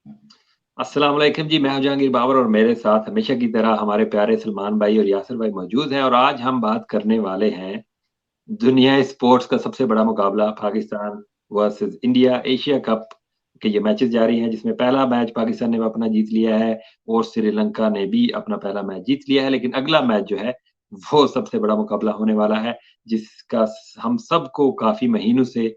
अस्सलाम वालेकुम जी, मैं हूं जहांगीर बाबर और मेरे साथ हमेशा की तरह हमारे प्यारे सलमान भाई और यासिर भाई मौजूद हैं और आज हम बात करने वाले हैं दुनिया स्पोर्ट्स का सबसे बड़ा मुकाबला Pakistan versus India Asia cup के ये मैचेस जारी हैं जिसमें पहला मैच पाकिस्तान ने अपना जीत लिया है और श्रीलंका ने भी अपना पहला मैच जीत लिया है लेकिन अगला मैच जो है वो सबसे बड़ा मुकाबला होने वाला है जिसका हम सबको काफी महीनों से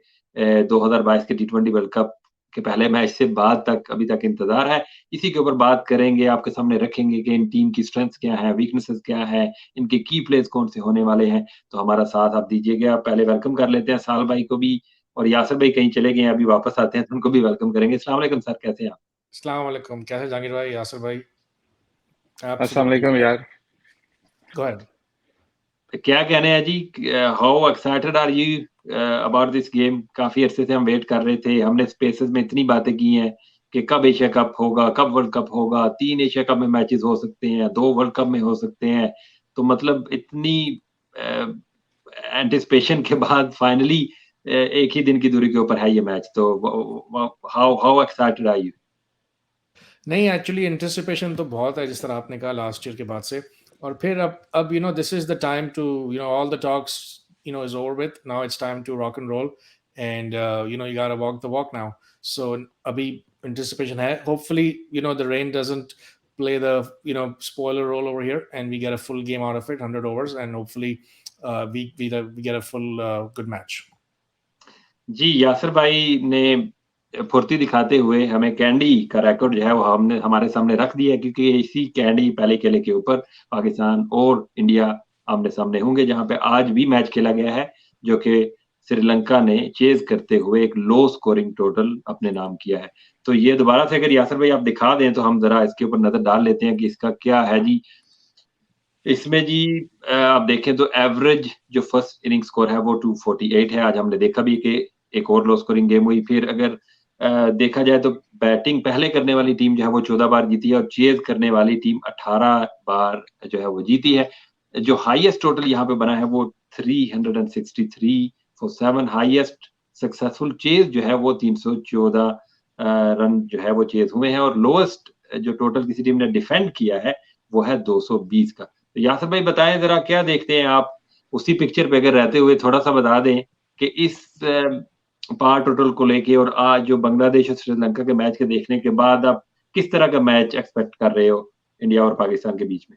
2022 के टी20 वर्ल्ड कप के पहले मैच से बाद तक अभी तक इंतजार है। इसी के ऊपर बात करेंगे, आपके सामने रखेंगे कि इन टीम की स्ट्रेंथ्स क्या है, वीकनेसेस क्या है, इनके की प्लेयर्स कौन से होने वाले हैं। तो हमारा साथ आप दीजिएगा। पहले वेलकम कर लेते हैं साल भाई को भी और यासर भाई कहीं चले गए हैं, अभी वापस आते हैं तो उनको भी वेलकम करेंगे। अस्सलाम वालेकुम सर, कैसे हैं आप? अस्सलाम वालेकुम। कैसे जहांगीर भाई, यासिर भाई? अस्सलाम एब्सोल्युटली वालेकुम फाइन। यार। Go ahead. क्या कहने हैं जी, how excited are you about this game? काफी अरसे से हम वेट कर रहे थे, हमने स्पेसेस में इतनी बातें की हैं कि कब एशिया कप होगा, कब वर्ल्ड कप होगा, 3 एशिया कप में मैचेस हो सकते हैं, 2 वर्ल्ड कप में हो सकते हैं। तो मतलब इतनी एंटिसिपेशन के बाद फाइनली एक ही दिन की दूरी के ऊपर है ये मैच। तो how how excited are you? नहीं, एक्चुअली एंटिसिपेशन तो बहुत है, जिस तरह आपने कहा लास्ट ईयर के बाद से। और फिर अब this is the time to all the talks is over with. Now it's time to rock and roll and you gotta walk the walk now. So अभी एंटिसिपेशन है। Hopefully the rain doesn't play the spoiler role over here and we get a full game out of it, 100 overs, and hopefully we get a full good match. जी, यासिर भाई ने फुर्ती दिखाते हुए हमें candy का record जो है वो हमने हमारे सामने रख दिया है क्योंकि इसी कैंडी पहले किले के ऊपर पाकिस्तान और इंडिया आमने-सामने होंगे, जहाँ पे आज भी मैच खेला गया है, जो कि श्रीलंका ने चेज़ करते हुए एक लो स्कोरिंग टोटल अपने नाम किया है। तो ये दोबारा से अगर यासिर भाई आप दिखा दें तो हम ज़रा इसके ऊपर नज़र डाल लेते हैं कि इसका क्या है जी। इसमें जी आप देखें तो एवरेज जो फर्स्ट इनिंग स्कोर है वो 248 है। आज हमने देखा भी कि एक और लो स्कोरिंग गेम हुई। फिर अगर देखा जाए तो बैटिंग पहले करने वाली टीम जो है वो 14 बार जीती है और चेज़ करने वाली टीम 18 बार जो है वो जीती है। जो हाईएस्ट टोटल यहाँ पे बना है वो 363 फॉर 7। हाईएस्ट सक्सेसफुल चेज़ जो है वो 314 रन जो है वो चेज़ हुए हैं और लोएस्ट जो टोटल किसी टीम ने डिफेंड किया है वो है 220 का। तो यासिर भाई बताएं जरा क्या देखते हैं आप? उसी पिक्चर पे अगर रहते हुए थोड़ा सा बता दें कि इस पार टोटल को लेके और आज जो बांग्लादेश और श्रीलंका के मैच के देखने के बाद आप किस तरह का मैच एक्सपेक्ट कर रहे हो इंडिया और पाकिस्तान के बीच में?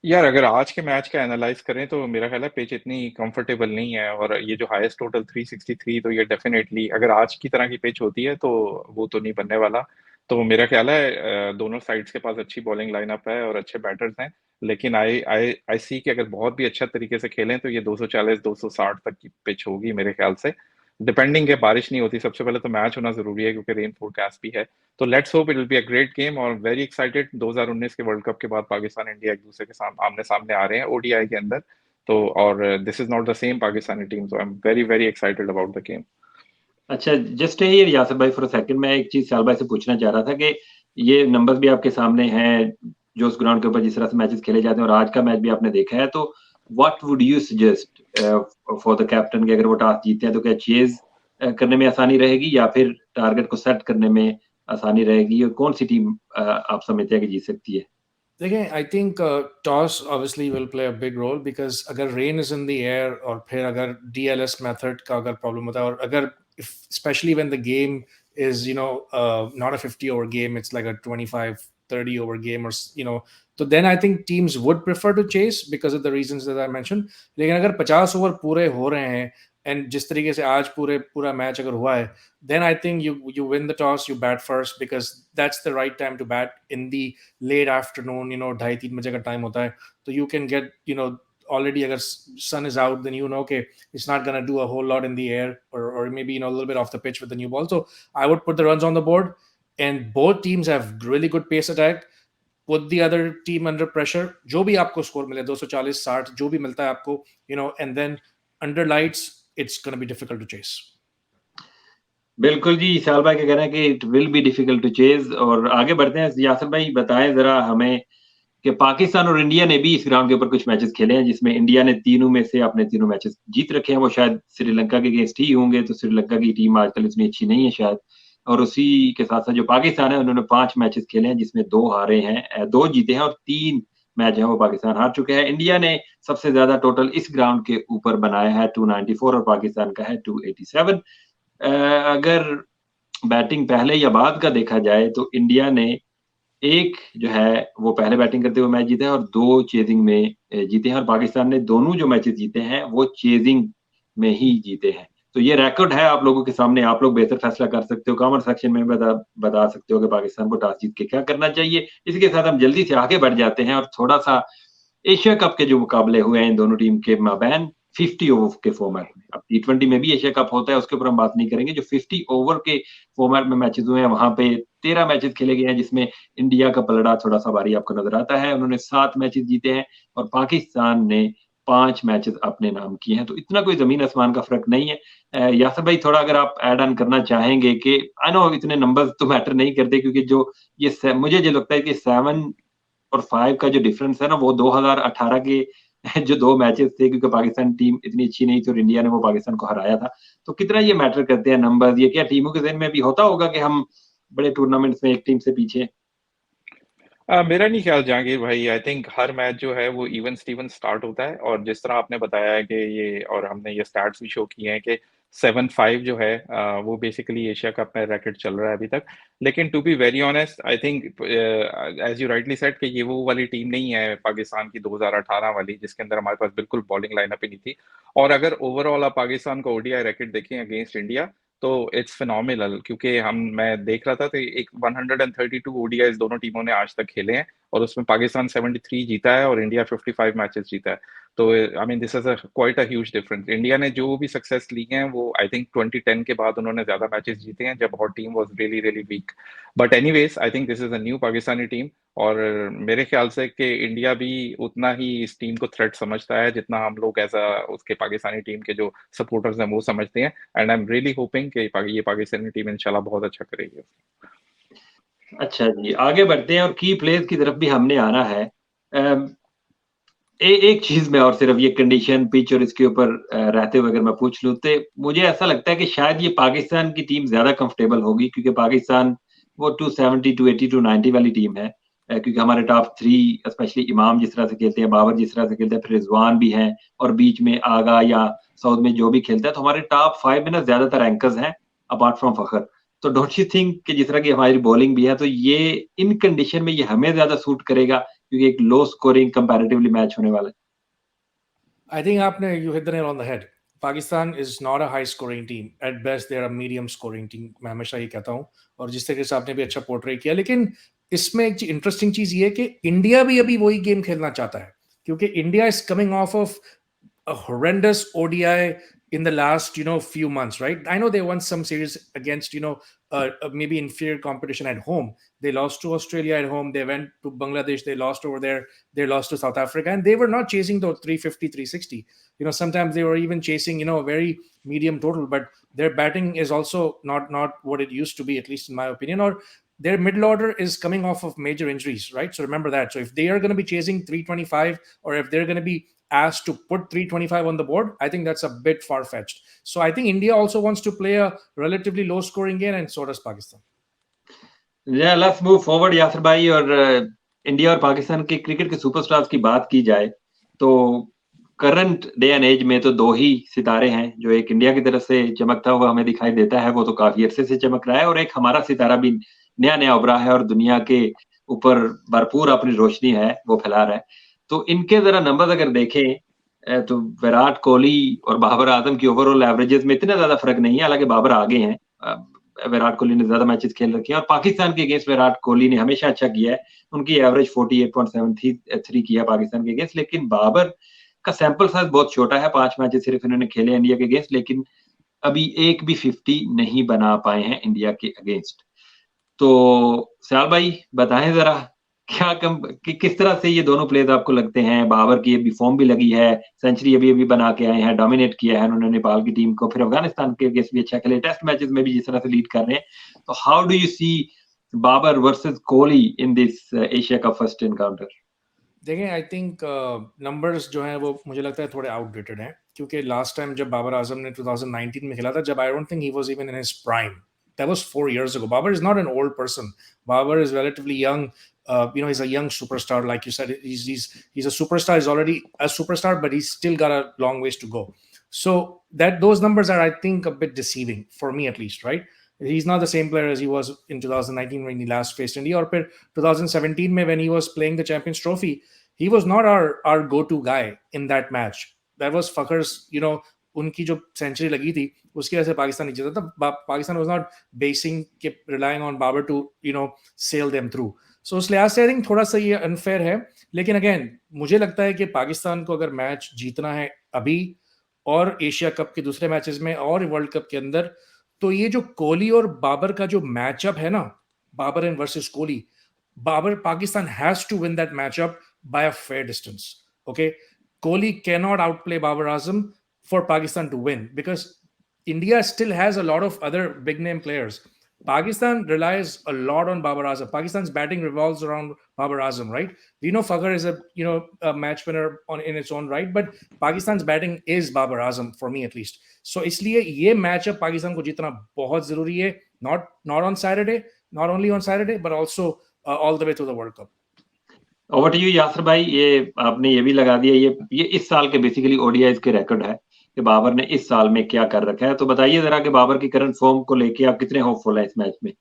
यार अगर आज के मैच का एनालाइज करें तो मेरा ख्याल है पिच इतनी कंफर्टेबल नहीं है, और ये जो हाईएस्ट टोटल 363, तो ये डेफिनेटली अगर आज की तरह की पिच होती है तो वो तो नहीं बनने वाला। तो मेरा ख्याल है दोनों साइड्स के पास अच्छी बॉलिंग लाइनअप है और अच्छे बैटर्स हैं, लेकिन आई आई आई सी कि अगर बहुत भी अच्छा तरीके से खेलें तो ये 240 260 तक की पिच होगी मेरे ख्याल से। डिपेंडिंग है, बारिश नहीं होती। सबसे पहले तो मैच होना जरूरी है क्योंकि रेन फोरकास्ट भी है। तो let's hope it will be a great game और वेरी एक्साइटेड। 2019 के वर्ल्ड कप के बाद पाकिस्तान इंडिया एक दूसरे के सामने आमने सामने आ रहे हैं ओडीआई के अंदर। तो और this is not the same Pakistani team, so I am very very excited about the game. अच्छा, जस्ट हियर यासिर भाई फॉर अ सेकंड, मैं एक चीज़ साल भाई से पूछना चाह रहा था कि ये नंबर्स भी आपके सामने हैं, जो उस ग्राउंड के ऊपर जिस तरह से मैचेस खेले जाते हैं और आज का मैच भी आपने देखा है, तो what would you suggest for the captain कि अगर वो टॉस जीतते हैं तो क्या चेज़ करने में आसानी रहेगी या फिर टारगेट को सेट करने में आसानी रहेगी? और कौन-सी टीम आप समझते हैं कि जीत सकती है? देखिए, I think toss obviously will play a big role, because अगर rain is in the air और फिर अगर डीएलएस मेथड का अगर प्रॉब्लम होता है, और अगर specially when the game is not a 50 over game, इट्स लाइक अ 25-30 ओवर गेम, और तो then I think teams would prefer to chase because of the reasons that I mention. लेकिन अगर 50 ओवर पूरे हो रहे हैं एंड जिस तरीके से आज पूरा मैच अगर हुआ है, then I think you win the toss, you bat first, because that's the right time to bat in the late afternoon, 2:30-3 बजे का टाइम होता है। तो you can get, already अगर sun is out, then okay, it's not going to do a whole lot in the air, or maybe a little bit off the pitch with the new ball. So I would put the runs on the board, and both teams have really good pace attack. Put the other team under pressure, जो भी आपको score मिले, 240-60 जो भी मिलता है आपको, and then under lights it's going to be difficult to chase. बिल्कुल जी, इसाल भाई का कहना है कि it will be difficult to chase. और आगे बढ़ते हैं, यासिर भाई बताएँ ज़रा हमें कि पाकिस्तान और इंडिया ने भी इस ग्राउंड के ऊपर कुछ मैचेस खेले हैं जिसमें इंडिया ने तीनों में से अपने तीनों मैचेस जीत रखे हैं। वो शायद श्रीलंका के अगेंस्ट ही होंगे, तो श्रीलंका की टीम आजकल इतनी अच्छी नहीं है शायद। और उसी के साथ-साथ जो पाकिस्तान है उन्होंने 5 मैचेस खेले हैं जिसमें 2 हारे हैं 2 जीते हैं और 3 मैच है वो पाकिस्तान हार चुके हैं। इंडिया ने सबसे ज़्यादा टोटल इस ग्राउंड के ऊपर बनाया है 294 और पाकिस्तान का है 287। अगर बैटिंग पहले या बाद का देखा जाए तो इंडिया ने एक जो है वो पहले बैटिंग करते हुए मैच जीता है और 2 चेजिंग में जीते हैं और पाकिस्तान ने दोनों जो मैचेस जीते हैं वो चेजिंग में ही जीते हैं। तो ये रिकॉर्ड है आप लोगों के सामने, आप लोग बेहतर फैसला कर सकते हो, कमेंट सेक्शन में बता सकते हो कि पाकिस्तान को टॉस जीत के क्या करना चाहिए। इसी के साथ हम जल्दी से आगे बढ़ जाते हैं और थोड़ा-सा एशिया कप के जो मुकाबले हुए हैं इन दोनों टीम के माबैन 50 ओवर के फॉर्मेट में। अब टी20 में भी एशिया कप होता है, उसके ऊपर हम बात नहीं करेंगे। जो 50 ओवर के फॉर्मेट में मैचेज़ हुए हैं, वहाँ पे 13 मैचेज़ खेले गए हैं, जिसमें इंडिया का पलड़ा थोड़ा-सा भारी आपको नज़र आता है। उन्होंने 7 मैचेज़ जीते हैं और पाकिस्तान ने 5 मैचेज़ अपने नाम किए हैं, तो इतना कोई ज़मीन-आसमान का फ़र्क नहीं है। यासर भाई थोड़ा अगर आप ऐड ऑन करना चाहेंगे कि आई नो इतने नंबर्स तो मैटर नहीं करते क्योंकि जो ये स मुझे जो लगता है कि 7 और 5 का जो डिफरेंस है ना वो 2018 के जो 2 मैचेस थे क्योंकि पाकिस्तान टीम इतनी अच्छी नहीं थी और इंडिया ने वो पाकिस्तान को हराया था। तो कितना ये मैटर करते हैं नंबर्स? ये क्या टीमों के ज़हन में भी होता होगा कि हम बड़े टूर्नामेंट्स में एक टीम से पीछे हैं? मेरा नहीं ख्याल जहांगीर भाई, आई थिंक हर मैच जो है वो इवन स्टीवन स्टार्ट होता है, और जिस तरह आपने बताया है कि ये, और हमने ये स्टैट्स भी शो किए हैं कि 7-5 जो है वो बेसिकली एशिया कप में रैकेट चल रहा है अभी तक। लेकिन to be very honest, I think as you rightly said कि ये वो वाली टीम नहीं है पाकिस्तान की 2018 वाली, जिसके अंदर हमारे पास बिल्कुल बॉलिंग लाइनअप ही नहीं थी। और अगर ओवरऑल आप पाकिस्तान का ओडीआई रैकेट देखें अगेंस्ट इंडिया, तो इट्स फिनोमिनल, क्योंकि मैं देख रहा था तो एक 132 ओडीआईज दोनों टीमों ने आज तक खेले हैं, और उसमें पाकिस्तान 73 जीता है और इंडिया 55 मैचेस जीता है। तो I mean this is a quite a huge difference. India ने जो भी सक्सेस ली है वो आई थिंक 2010 के बाद उन्होंने ज्यादा मैचेस जीते हैं, जब और team was really really weak. But anyways, I think this is a new Pakistani team, और मेरे ख्याल से कि इंडिया भी उतना ही इस टीम को थ्रेट समझता है जितना हम लोग एज अ उसके पाकिस्तानी टीम के जो सपोर्टर्स हैं वो समझते हैं। And I am really hoping कि ये पाकिस्तानी टीम इंशाल्लाह बहुत अच्छा करेगी। अच्छा जी, आगे बढ़ते हैं और की प्लेयर्स की तरफ भी हमने आना है। अम, एक चीज़ मैं और सिर्फ ये कंडीशन, पिच और इसके ऊपर रहते हुए अगर मैं पूछ लूँ, तो मुझे ऐसा लगता है कि शायद ये पाकिस्तान की टीम ज़्यादा कंफर्टेबल होगी क्योंकि पाकिस्तान वो 270, 280, 290 वाली टीम है। क्योंकि हमारे टॉप 3 स्पेशली इमाम जिस तरह से खेलते हैं, बाबर जिस तरह से खेलते हैं, फिर रिज़वान भी हैं और बीच में आगा या साउथ में जो भी खेलता है, तो हमारे टॉप 5 में ना ज़्यादातर एंकर्स हैं, अपार्ट फ्रॉम फखर। तो डोंट यू थिंक कि जिस तरह की हमारी बॉलिंग भी है, तो ये इन कंडीशन में ये हमें ज़्यादा सूट करेगा क्योंकि एक लो स्कोरिंग कंपैरेटिवली मैच होने वाला है? I think आपने you hit the nail on the head. Pakistan is not a high scoring team. At best they are a medium scoring team. मैं हमेशा ये कहता हूँ, और जिस तरीके से आपने भी अच्छा पोर्ट्रे किया। लेकिन इसमें एक इंटरेस्टिंग चीज ये है कि इंडिया भी अभी वही गेम खेलना चाहता है, क्योंकि India is coming of of a horrendous ODI in the last few months, right? I know they won some series against maybe inferior competition at home. They lost to Australia at home. They went to Bangladesh. They lost over there. They lost to South Africa, and they were not chasing the 350, 360. Sometimes they were even chasing a very medium total, but their batting is also not what it used to be, at least in my opinion. Or their middle order is coming off of major injuries, right? So remember that. So if they are going to be chasing 325, or if they're going to be asked to put 325 on the board, I think that's a bit far fetched. So I think India also wants to play a relatively low scoring game, and so does Pakistan. या let's move forward Yasir भाई और India और पाकिस्तान के cricket के superstars की बात की जाए तो करंट डे एंड एज में तो 2 ही सितारे हैं जो एक इंडिया की तरफ से चमकता हुआ हमें दिखाई देता है, वो तो काफी अरसे से चमक रहा है और एक हमारा सितारा भी नया-नया उभरा है और दुनिया के ऊपर भरपूर अपनी रोशनी है, वो फैला रहा है। तो इनके ज़रा नंबर्स अगर देखें तो विराट कोहली और बाबर आज़म की ओवरऑल एवरेजेस में इतना ज़्यादा फ़र्क नहीं है, हालाँकि बाबर आगे हैं। विराट कोहली ने ज़्यादा मैचेस खेल रखे हैं और पाकिस्तान के अगेंस्ट विराट कोहली ने हमेशा अच्छा किया है। उनकी एवरेज 48.73 की है पाकिस्तान के अगेंस्ट, लेकिन बाबर का सैंपल साइज़ बहुत छोटा है, 5 मैचेस सिर्फ इन्होंने खेले इंडिया के अगेंस्ट, लेकिन अभी एक भी 50 नहीं बना पाए हैं इंडिया के अगेंस्ट। तो सयाल भाई बताएँ ज़रा क्या कम कि किस तरह से ये दोनों प्लेयर्स आपको लगते हैं? बाबर की अभी फॉर्म भी लगी है, सेंचुरी अभी-अभी बना के आए हैं, डोमिनेट किया है उन्होंने नेपाल की टीम को, फिर अफ़गानिस्तान के अगेंस्ट भी अच्छा खेले, टेस्ट मैचेस में भी जिस तरह से लीड कर रहे हैं। तो how do you see Babar versus Kohli in this Asia Cup first encounter? देखें, आई थिंक नंबर्स जो हैं वो मुझे लगता है थोड़े आउटडेटेड हैं, क्योंकि लास्ट टाइम जब बाबर आजम ने 2019 में खेला था, जब आई don't think he was even in his prime, that was 4 years ago. Babar is not an old person. Babar is relatively young. He's a young superstar, like you said. He's a superstar. He's already a superstar, but he's still got a long ways to go. So that those numbers are, I think, a bit deceiving for me at least, right? He's not the same player as he was in 2019 when he last faced India, or 2017 when he was playing the Champions Trophy. He was not our go-to guy in that match. That was Fakhr's, उनकी जो century लगी थी उसकी वजह से पाकिस्तान नहीं जीता था. पाकिस्तान वाज नॉट बेसिंग के relying on Babar to sell them through. So उस लिहाज से आई थिंक थोड़ा सा ये अनफेयर है. लेकिन अगेन मुझे लगता है कि पाकिस्तान को अगर मैच जीतना है अभी और एशिया कप के दूसरे मैचेस में और वर्ल्ड कप के अंदर, तो ये जो कोहली और बाबर का जो मैचअप है ना, Babar and versus Kohli, Babar Pakistan has to win that matchup by a fair distance. Okay, Kohli cannot outplay Babar Azam for Pakistan to win because India still has a lot of other big name players. Pakistan relies a lot on Babar Azam. Pakistan's batting revolves around Babar Azam, right? We know Fakhr is a match winner in its own right, but Pakistan's batting is Babar Azam for me at least. So इसलिए ये matchup Pakistan को जीतना बहुत जरूरी है. Not on Saturday, not only on Saturday, but also all the way to the World Cup. Over to you Yasir भाई. ये आपने ये भी लगा दिया, ये इस साल के बेसिकली ओडीआईज के रिकॉर्ड है कि बाबर ने इस साल में क्या कर रखा है. तो बताइए जरा कि बाबर की करंट फॉर्म को लेके आप कितने होपफुल हैं इस मैच में.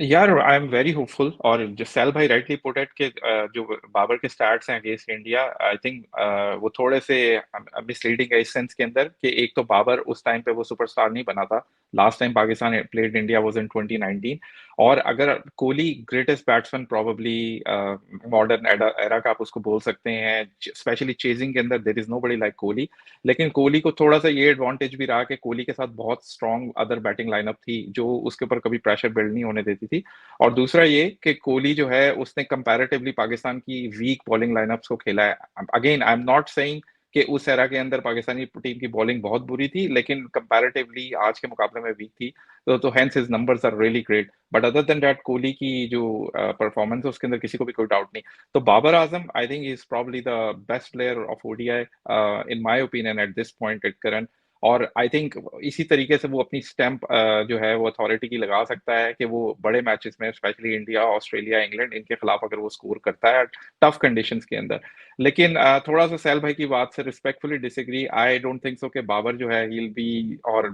यार आई एम वेरी होपफुल, और जो सैल भाई राइटली पुट इट के जो बाबर के स्टार्ट्स हैं अगेंस्ट इंडिया, आई थिंक वो थोड़े से मिसलीडिंग है इस सेंस के अंदर कि एक तो बाबर उस टाइम पे वो सुपरस्टार नहीं बना था. Last time Pakistan played India was in 2019. और अगर Kohli greatest batsman probably modern era का आप उसको बोल सकते हैं, स्पेशली चेजिंग के अंदर there is nobody like Kohli. लेकिन कोहली को थोड़ा सा ये एडवांटेज भी रहा कि कोहली के साथ बहुत स्ट्रॉन्ग अदर बैटिंग लाइनअप थी जो उसके ऊपर कभी प्रेशर बिल्ड नहीं होने देती थी. और दूसरा ये कि कोहली जो है उसने कंपैरेटिवली पाकिस्तान की वीक बॉलिंग लाइनअप्स को खेला है. Again I am not saying कि उस एरा के अंदर पाकिस्तानी टीम की बॉलिंग बहुत बुरी थी, लेकिन कंपैरेटिवली आज के मुकाबले में वीक थी. तो hence his numbers are really great. But other than that Kohli की जो परफॉर्मेंस है उसके अंदर किसी को भी कोई डाउट नहीं. तो Babar Azam I think is probably the best player of ODI in my opinion at this point at current. और आई थिंक इसी तरीके से वो अपनी स्टैंप जो है वो अथॉरिटी की लगा सकता है कि वो बड़े मैचेस में स्पेशली इंडिया, ऑस्ट्रेलिया, इंग्लैंड इनके खिलाफ अगर वो स्कोर करता है टफ कंडीशंस के अंदर. लेकिन थोड़ा सा सैल भाई की बात से respectfully disagree. I don't think so कि बाबर जो है ही विल बी और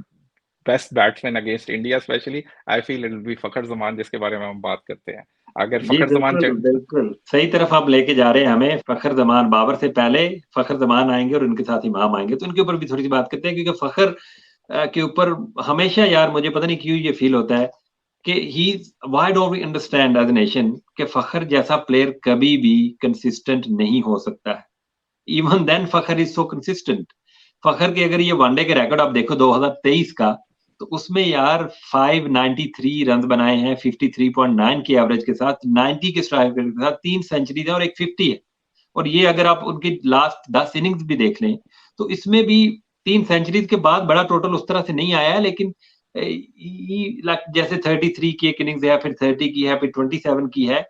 best batsman against India. Especially I feel it will be Fakhar Zaman, जिसके बारे में हम बात करते हैं. अगर जी फखर जमान बिल्कुल सही तरफ आप लेके जा रहे हैं हमें. फखर जमान, बाबर से पहले फखर जमान आएंगे और उनके साथ इमाम आएंगे, तो इनके ऊपर भी थोड़ी सी बात करते हैं. क्योंकि फखर के ऊपर हमेशा यार मुझे पता नहीं क्यों ये फील होता है कि he why don't we understand as a nation कि फखर जैसा प्लेयर कभी भी कंसिस्टेंट नहीं हो सकता है. Even then Fakhar is so consistent. Fakhar के अगर ये वनडे के रिकॉर्ड आप देखो 2023 का, तो उसमें यार 593 रन बनाए हैं 53.9 की एवरेज के साथ, 90 के स्ट्राइक रेट के साथ, 3 सेंचुरी है और एक 50 है. और ये अगर आप उनकी लास्ट 10 इनिंग्स भी देख लें तो इसमें भी 3 सेंचुरीज के बाद बड़ा टोटल उस तरह से नहीं आया है. लेकिन जैसे 33 की एक इनिंग्स है, फिर 30 की है, फिर 27 की है.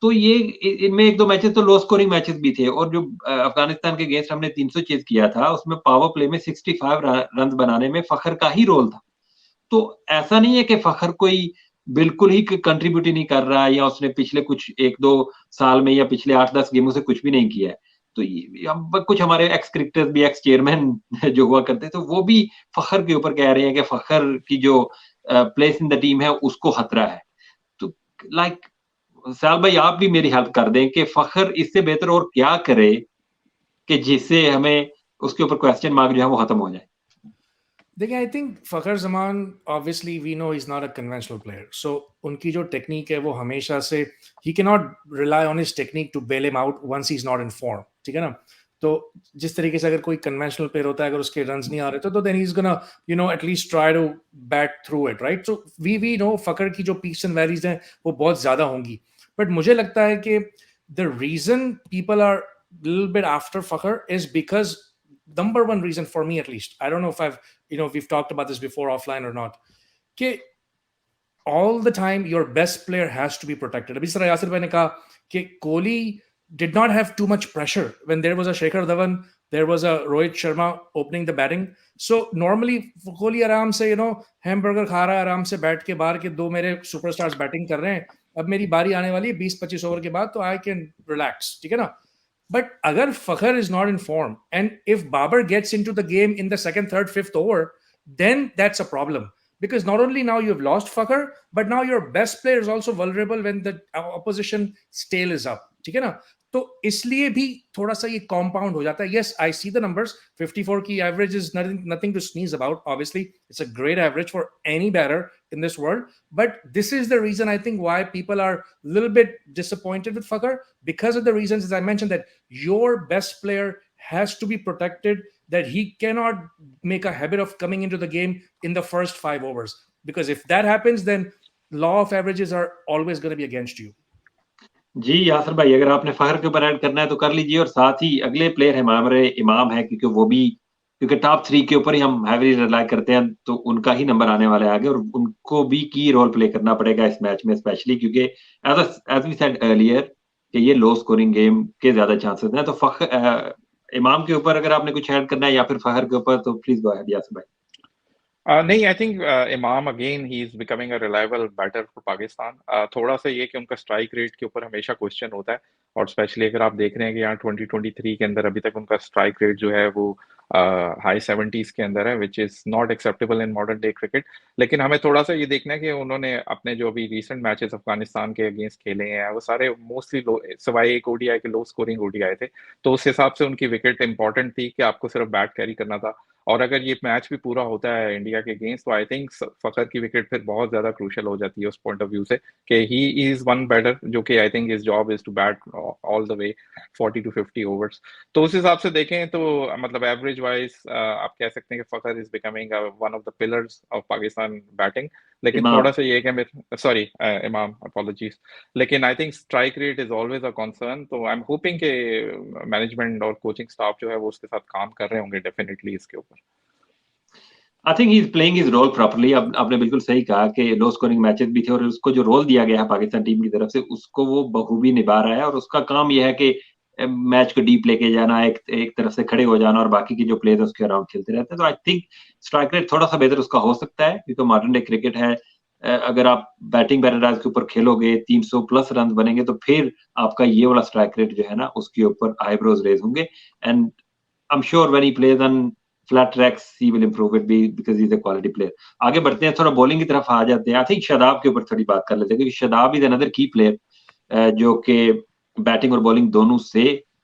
तो ये इनमें एक दो मैचेस तो लो स्कोरिंग मैचेस भी थे. और जो अफगानिस्तान के अगेंस्ट हमने 300 चेज किया था उसमें पावर प्ले में 65 रन बनाने में फखर का ही रोल था. तो ऐसा नहीं है कि फखर कोई बिल्कुल ही कंट्रीब्यूट ही नहीं कर रहा है या उसने पिछले कुछ 1-2 साल में या पिछले 8-10 गेमों से कुछ भी नहीं किया है. तो अब कुछ हमारे एक्स क्रिकेटर्स भी, एक्स चेयरमैन जो हुआ करते तो वो भी फखर के ऊपर कह रहे हैं कि फखर की जो प्लेस इन द टीम है उसको खतरा है. तो लाइक साल भाई आप भी मेरी हेल्प कर दें कि फखर इससे बेहतर और क्या करे कि जिससे हमें उसके ऊपर क्वेश्चन मार्क जो है वो खत्म हो जाए. देखिए, I think Fakhar Zaman obviously we know is not a conventional player. So उनकी जो टेक्निक है वो हमेशा से ही can not rely on his technique to bail him out once he is not in form. ठीक है ना. तो जिस तरीके से अगर कोई कन्वेंशनल प्लेयर होता है, अगर उसके रन्स नहीं आ रहे तो then he is gonna at least try to bat through it, right. So we know Fakhar की जो पीक्स एंड वैलीज हैं वो बहुत ज्यादा होंगी. बट मुझे लगता है कि the reason people are little bit after Fakhar is because number one reason for me at least, I don't know if we've talked about this before offline or not, कि all the time your best player has to be protected. अभी sir Yasir भाई ने कहा कि Kohli did not have too much pressure when there was a Shekhar Dhawan there was a Rohit Sharma opening the batting. So normally Kohli आराम से hamburger खा रहा है आराम से बैठ के बाहर के, दो मेरे सुपरस्टार्स बैटिंग कर रहे हैं, अब मेरी बारी आने वाली है 20-25 ओवर के बाद, तो आई कैन रिलैक्स, ठीक है ना. But agar Fakhar is not in form, and if Babar gets into the game in the second, third, fifth over, then that's a problem. Because not only now you've lost Fakhar, but now your best player is also vulnerable when the opposition stale is up. ठीक है ना. तो इसलिए भी थोड़ा सा ये compound हो जाता है. Yes, I see the numbers. 54 की average is nothing to sneeze about. Obviously, it's a great average for any batter in this world. But this is the reason I think why people are a little bit disappointed with Fakhar, because of the reasons as I mentioned, that your best player has to be protected, that he cannot make a habit of coming into the game in the first 5 overs. Because if that happens, then law of averages are always going to be against you. जी, यासिर भाई, अगर आपने फ़खर के ऊपर add करना है तो कर लीजिए, और साथ ही अगले प्लेयर हमारे इमाम हैं, क्योंकि वो भी, क्योंकि टॉप 3 के ऊपर ही हम हेवीली रिलाई करते हैं, तो उनका ही नंबर आने वाला है आगे, और उनको भी की रोल प्ले करना पड़ेगा इस मैच में स्पेशली, क्योंकि एज़ वी सेड अर्लियर कि ये लो स्कोरिंग गेम के ज़्यादा चांसेस हैं। तो इमाम के ऊपर अगर आपने कुछ ऐड करना है या फिर फ़खर के ऊपर, तो प्लीज़ गो अहेड यासिर भाई। नहीं, I think Imam again he is becoming a reliable batter for Pakistan. थोड़ा सा ये कि उनका स्ट्राइक रेट के ऊपर हमेशा क्वेश्चन होता है, और स्पेशली अगर आप देख रहे हैं कि यहाँ 2023 के अंदर अभी तक उनका स्ट्राइक रेट जो है वो हाई 70s के अंदर है, which is not acceptable in modern day cricket. लेकिन हमें थोड़ा सा ये देखना है कि उन्होंने अपने जो अभी रिसेंट मैचेस अफगानिस्तान के अगेंस्ट खेले हैं वो सारे मोस्टली लो, सिवाय एक ओडीआई के लो स्कोरिंग ओडीआई थे, तो उस हिसाब से उनकी विकेट इंपॉर्टेंट थी कि आपको सिर्फ बैट कैरी करना था। और अगर ये मैच भी पूरा होता है इंडिया के अगेंस्ट, तो आई थिंक फखर की विकेट फिर बहुत ज्यादा क्रूशियल हो जाती है उस पॉइंट ऑफ व्यू से कि ही इज वन बैटर जो कि I think his job is to bat all the way 40 to 50 overs. तो उस हिसाब से देखें तो मतलब एवरेज वाइज आप कह सकते हैं कि Fakhar is becoming one of the pillars of Pakistan batting. लेकिन इमाम। थोड़ा सा ये कि सॉरी इमाम, अपॉलॉजीज। लेकिन I think strike rate is always a concern, तो आई एम होपिंग कि मैनेजमेंट और कोचिंग स्टाफ जो है वो उसके साथ काम कर रहे होंगे डेफिनेटली इसके ऊपर। I think he is playing his role properly. अब आपने बिल्कुल सही कहा कि लो स्कोरिंग मैचेस भी थे, और उसको जो रोल दिया गया है पाकिस्तान टीम की तरफ से, उसको वो बखूबी निभा रहा है, और उसका काम यह है कि मैच को डीप लेके जाना, एक तरफ से खड़े हो जाना, और बाकी के जो प्लेयर है उसके अराउंड खेलते रहते हैं। तो आई थिंक स्ट्राइक रेट थोड़ा सा बेहतर उसका हो सकता है, क्योंकि मॉडर्न डे क्रिकेट है। अगर आप बैटिंग पैराडाइज के ऊपर खेलोगे, 300 प्लस रन बनेंगे, तो फिर आपका ये वाला स्ट्राइक रेट जो है ना, उसके ऊपर आईब्रोज रेज होंगे। And I am sure when he plays on flat tracks he will improve it, because he is a quality player. आगे बढ़ते हैं, थोड़ा बॉलिंग की तरफ आ जाते हैं। आई थिंक शादाब के ऊपर थोड़ी बात कर लेते हैं, क्योंकि शादाब इज अनदर की प्लेयर जो कि बैटिंग और बॉलिंग दोनों से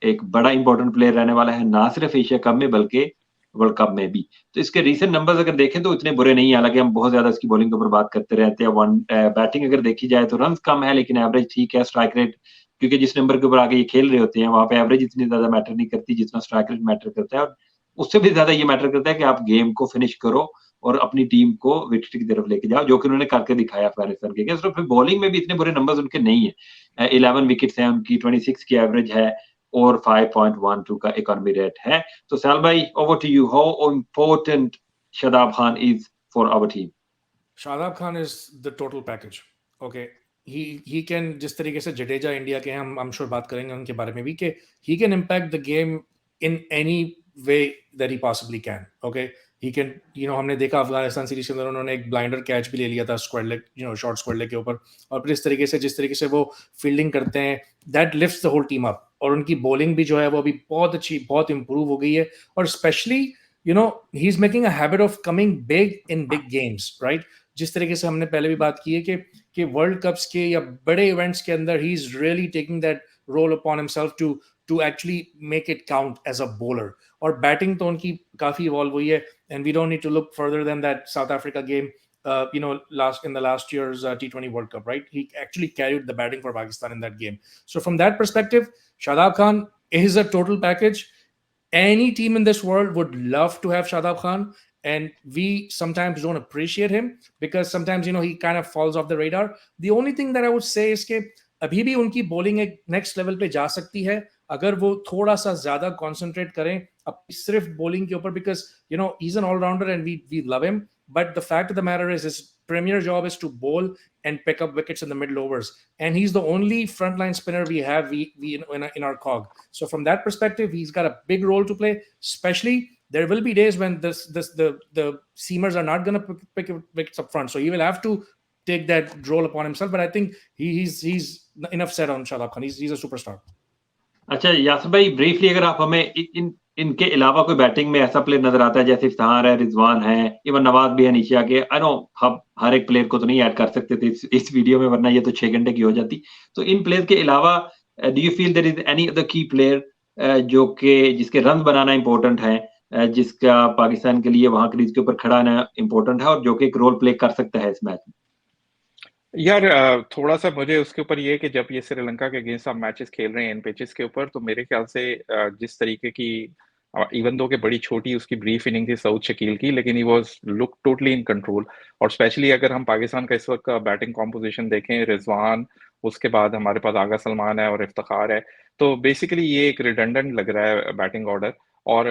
एक बड़ा इंपॉर्टेंट प्लेयर रहने वाला है, ना सिर्फ एशिया कप में बल्कि वर्ल्ड कप में भी। तो इसके रीसेंट नंबर्स अगर देखें तो इतने बुरे नहीं है, हालांकि हम बहुत ज्यादा इसकी बॉलिंग के ऊपर बात करते रहते हैं। बैटिंग अगर देखी जाए तो रन कम है, लेकिन एवरेज ठीक है। स्ट्राइक रेट, क्योंकि जिस नंबर के ऊपर आगे ये खेल रहे होते हैं वहां पे एवरेज इतनी ज्यादा मैटर नहीं करती जितना स्ट्राइक रेट मैटर करता है, और उससे भी ज्यादा ये मैटर करता है कि आप गेम को फिनिश करो और अपनी टीम को विकेट की तरफ लेके जाओ, जो कि उन्होंने करके दिखाया अफगानिस्तान के अगेंस्ट। तो फिर बॉलिंग में भी इतने बुरे नंबर्स उनके नहीं है। 11 विकेट्स हैं उनकी, 26 की एवरेज है, और 5.12 का इकोनॉमी रेट है। तो सैल भाई, over to you, how important Shadab Khan is for our team? Shadab Khan is the total package. Okay, he can, जिस तरीके से जडेजा इंडिया के हैं, हम श्योर बात करेंगे उनके बारे में भी, कि he can impact the game in any way that he possibly can. Okay, he can, हमने देखा अफगानिस्तान सीरीज के अंदर उन्होंने एक ब्लाइंडर कैच भी ले लिया था square leg, short square leg के ऊपर, और फिर इस तरीके से जिस तरीके से वो फील्डिंग करते हैं, that lifts the whole team up. और उनकी बॉलिंग भी जो है वो अभी बहुत अच्छी, बहुत इंप्रूव हो गई है, और specially he is making a habit of coming big in big games, right. जिस तरीके से हमने पहले भी बात की है कि वर्ल्ड कप्स के या बड़े इवेंट्स के अंदर he is really taking that role upon himself to actually make it count as a bowler. और बैटिंग तो उनकी काफी इवॉल्व हुई है, and we don't need to look further than that South Africa game, last year's T20 World Cup, right? He actually carried the batting for Pakistan in that game. So from that perspective, Shadab Khan is a total package. Any team in this world would love to have Shadab Khan, and we sometimes don't appreciate him because sometimes he kind of falls off the radar. The only thing that I would say is कि अभी भी उनकी bowling एक next level पे जा सकती है अगर वो थोड़ा सा ज्यादा कंसंट्रेट करें अपनी सिर्फ बॉलिंग के ऊपर, because he is an allrounder and we love him, But the fact of the matter is, his premier job is to bowl and pick up wickets in the middle overs. And he's the only frontline spinner we have in our cog. So from that perspective, he's got a big role to play. Especially, there will be days when the seamers are not going to pick wickets up front. So he will have to take that role upon himself. But I think he's enough said on Shadab Khan. He's a superstar. अच्छा यासर भाई, briefly अगर आप हमें इनके अलावा कोई batting में ऐसा प्लेयर नजर आता है, जैसे इफ्तिखार है, रिजवान है, इवन नवाज भी है नीचे आके, आई नो हम हर एक प्लेयर को तो नहीं ऐड कर सकते थे इस वीडियो में, वरना ये तो 6 घंटे की हो जाती। तो इन प्लेयर के अलावा do you feel there is any other key player जो कि जिसके रन बनाना इंपॉर्टेंट है, जिसका पाकिस्तान के लिए वहां क्रीज के ऊपर खड़ा रहना इंपॉर्टेंट है, और जो कि एक रोल प्ले कर सकता है इस मैच में? यार थोड़ा सा मुझे उसके ऊपर ये है कि जब ये श्रीलंका के अगेंस्ट आप मैचेस खेल रहे हैं इन पिचेस के ऊपर, तो मेरे ख्याल से जिस तरीके की इवन दो के बड़ी छोटी उसकी ब्रीफ इनिंग थी सऊद शकील की, लेकिन he was look totally in control. और स्पेशली अगर हम पाकिस्तान का इस वक्त का बैटिंग कॉम्पोजिशन देखें, रिजवान, उसके बाद हमारे पास आगा सलमान है और इफ्तिखार है, तो बेसिकली ये एक रिडंडेंट लग रहा है बैटिंग ऑर्डर। और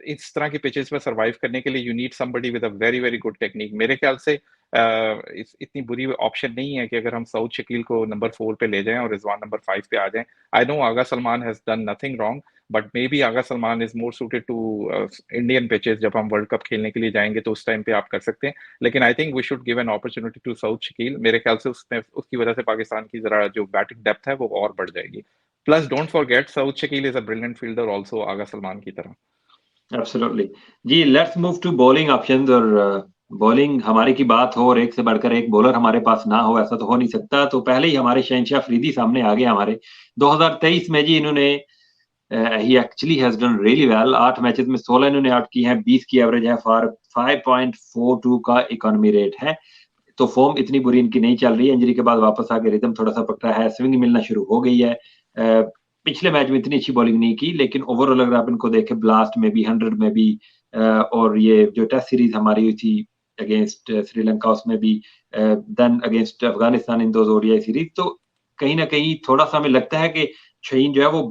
इस तरह की पिचेस पर सरवाइव करने के लिए you need somebody with a very very good technique. मेरे ख्याल से इतनी बुरी ऑप्शन नहीं है कि अगर हम सऊद शकील को नंबर 4 पे ले जाएं और रिजवान नंबर 5 पे आ जाएं। I know Agha Salman has done nothing wrong, but maybe Agha Salman is more suited to Indian pitches. जब हम वर्ल्ड कप खेलने के लिए जाएंगे तो उस टाइम पे आप कर सकते हैं, लेकिन I think we should give an opportunity to Saud Shakeel. मेरे ख्याल से उसमें उसकी वजह से पाकिस्तान की जरा जो बैटिंग डेप्थ है वो और बढ़ जाएगी। Plus don't forget Saud Shakeel is a brilliant fielder also Agha Salman की तरह। एब्सोल्युटली। जी, let's move to bowling options. और बॉलिंग हमारे की बात हो और एक से बढ़कर एक बॉलर हमारे पास ना हो, ऐसा तो हो नहीं सकता। तो पहले ही हमारे शहनशाह अफरीदी सामने आ गए हमारे। 2023 में जी इन्होंने he actually has done really well. 8 matches में 16 इन्होंने आउट की हैं, 20 की एवरेज है, फॉर 5.42 का इकोनॉमी रेट है। तो फॉर्म इतनी बुरी इनकी नहीं चल रही है, इंजरी के बाद वापस आके रिदम थोड़ा सा पकड़ा है, स्विंग मिलना शुरू हो गई है। पिछले मैच में इतनी अच्छी बॉलिंग नहीं की, लेकिन ओवरऑल अगर आप इनको देखें, ब्लास्ट में भी, 100 में भी, और ये जो टेस्ट सीरीज हमारी हुई थी अगेंस्ट श्रीलंका, उसमें भी, देन अगेंस्ट अफगानिस्तान, इन दो ओडीआई सीरीज, तो कहीं ना कहीं थोड़ा सा हमें लगता है कि शहीन जो है वो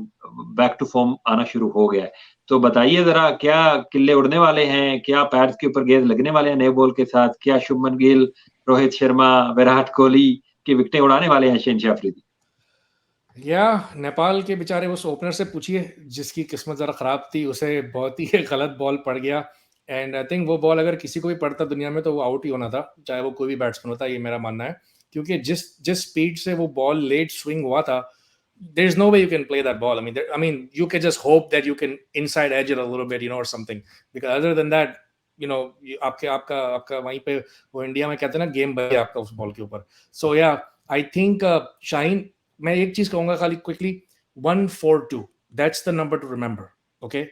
बैक टू फॉर्म आना शुरू हो गया है। तो बताइए जरा, क्या किल्ले उड़ने वाले हैं, क्या पैड्स के ऊपर गेंद लगने वाले हैं नए बॉल के साथ, क्या शुभमन गिल, रोहित शर्मा, विराट कोहली की विकेटें उड़ाने वाले हैं शहनशाह अफरीदी? या नेपाल के बेचारे उस ओपनर से पूछिए जिसकी किस्मत ज़रा ख़राब थी, उसे बहुत ही गलत बॉल पड़ गया। एंड आई थिंक वो बॉल अगर किसी को भी पड़ता दुनिया में तो वो आउट ही होना था, चाहे वो कोई भी बैट्समैन होता, ये मेरा मानना है। क्योंकि जिस जिस स्पीड से वो बॉल लेट स्विंग हुआ था, there is no way you can play that ball. I mean, you can just hope that you can inside edge it a little bit, or something. Because other than that, आपके आपका आपका वहीं पे वो India में कहते हैं ना, गेम बच आपका उस बॉल के ऊपर। सो या आई थिंक शाहीन, मैं एक चीज कहूंगा खाली quickly, 142 that's the number two remember. Okay,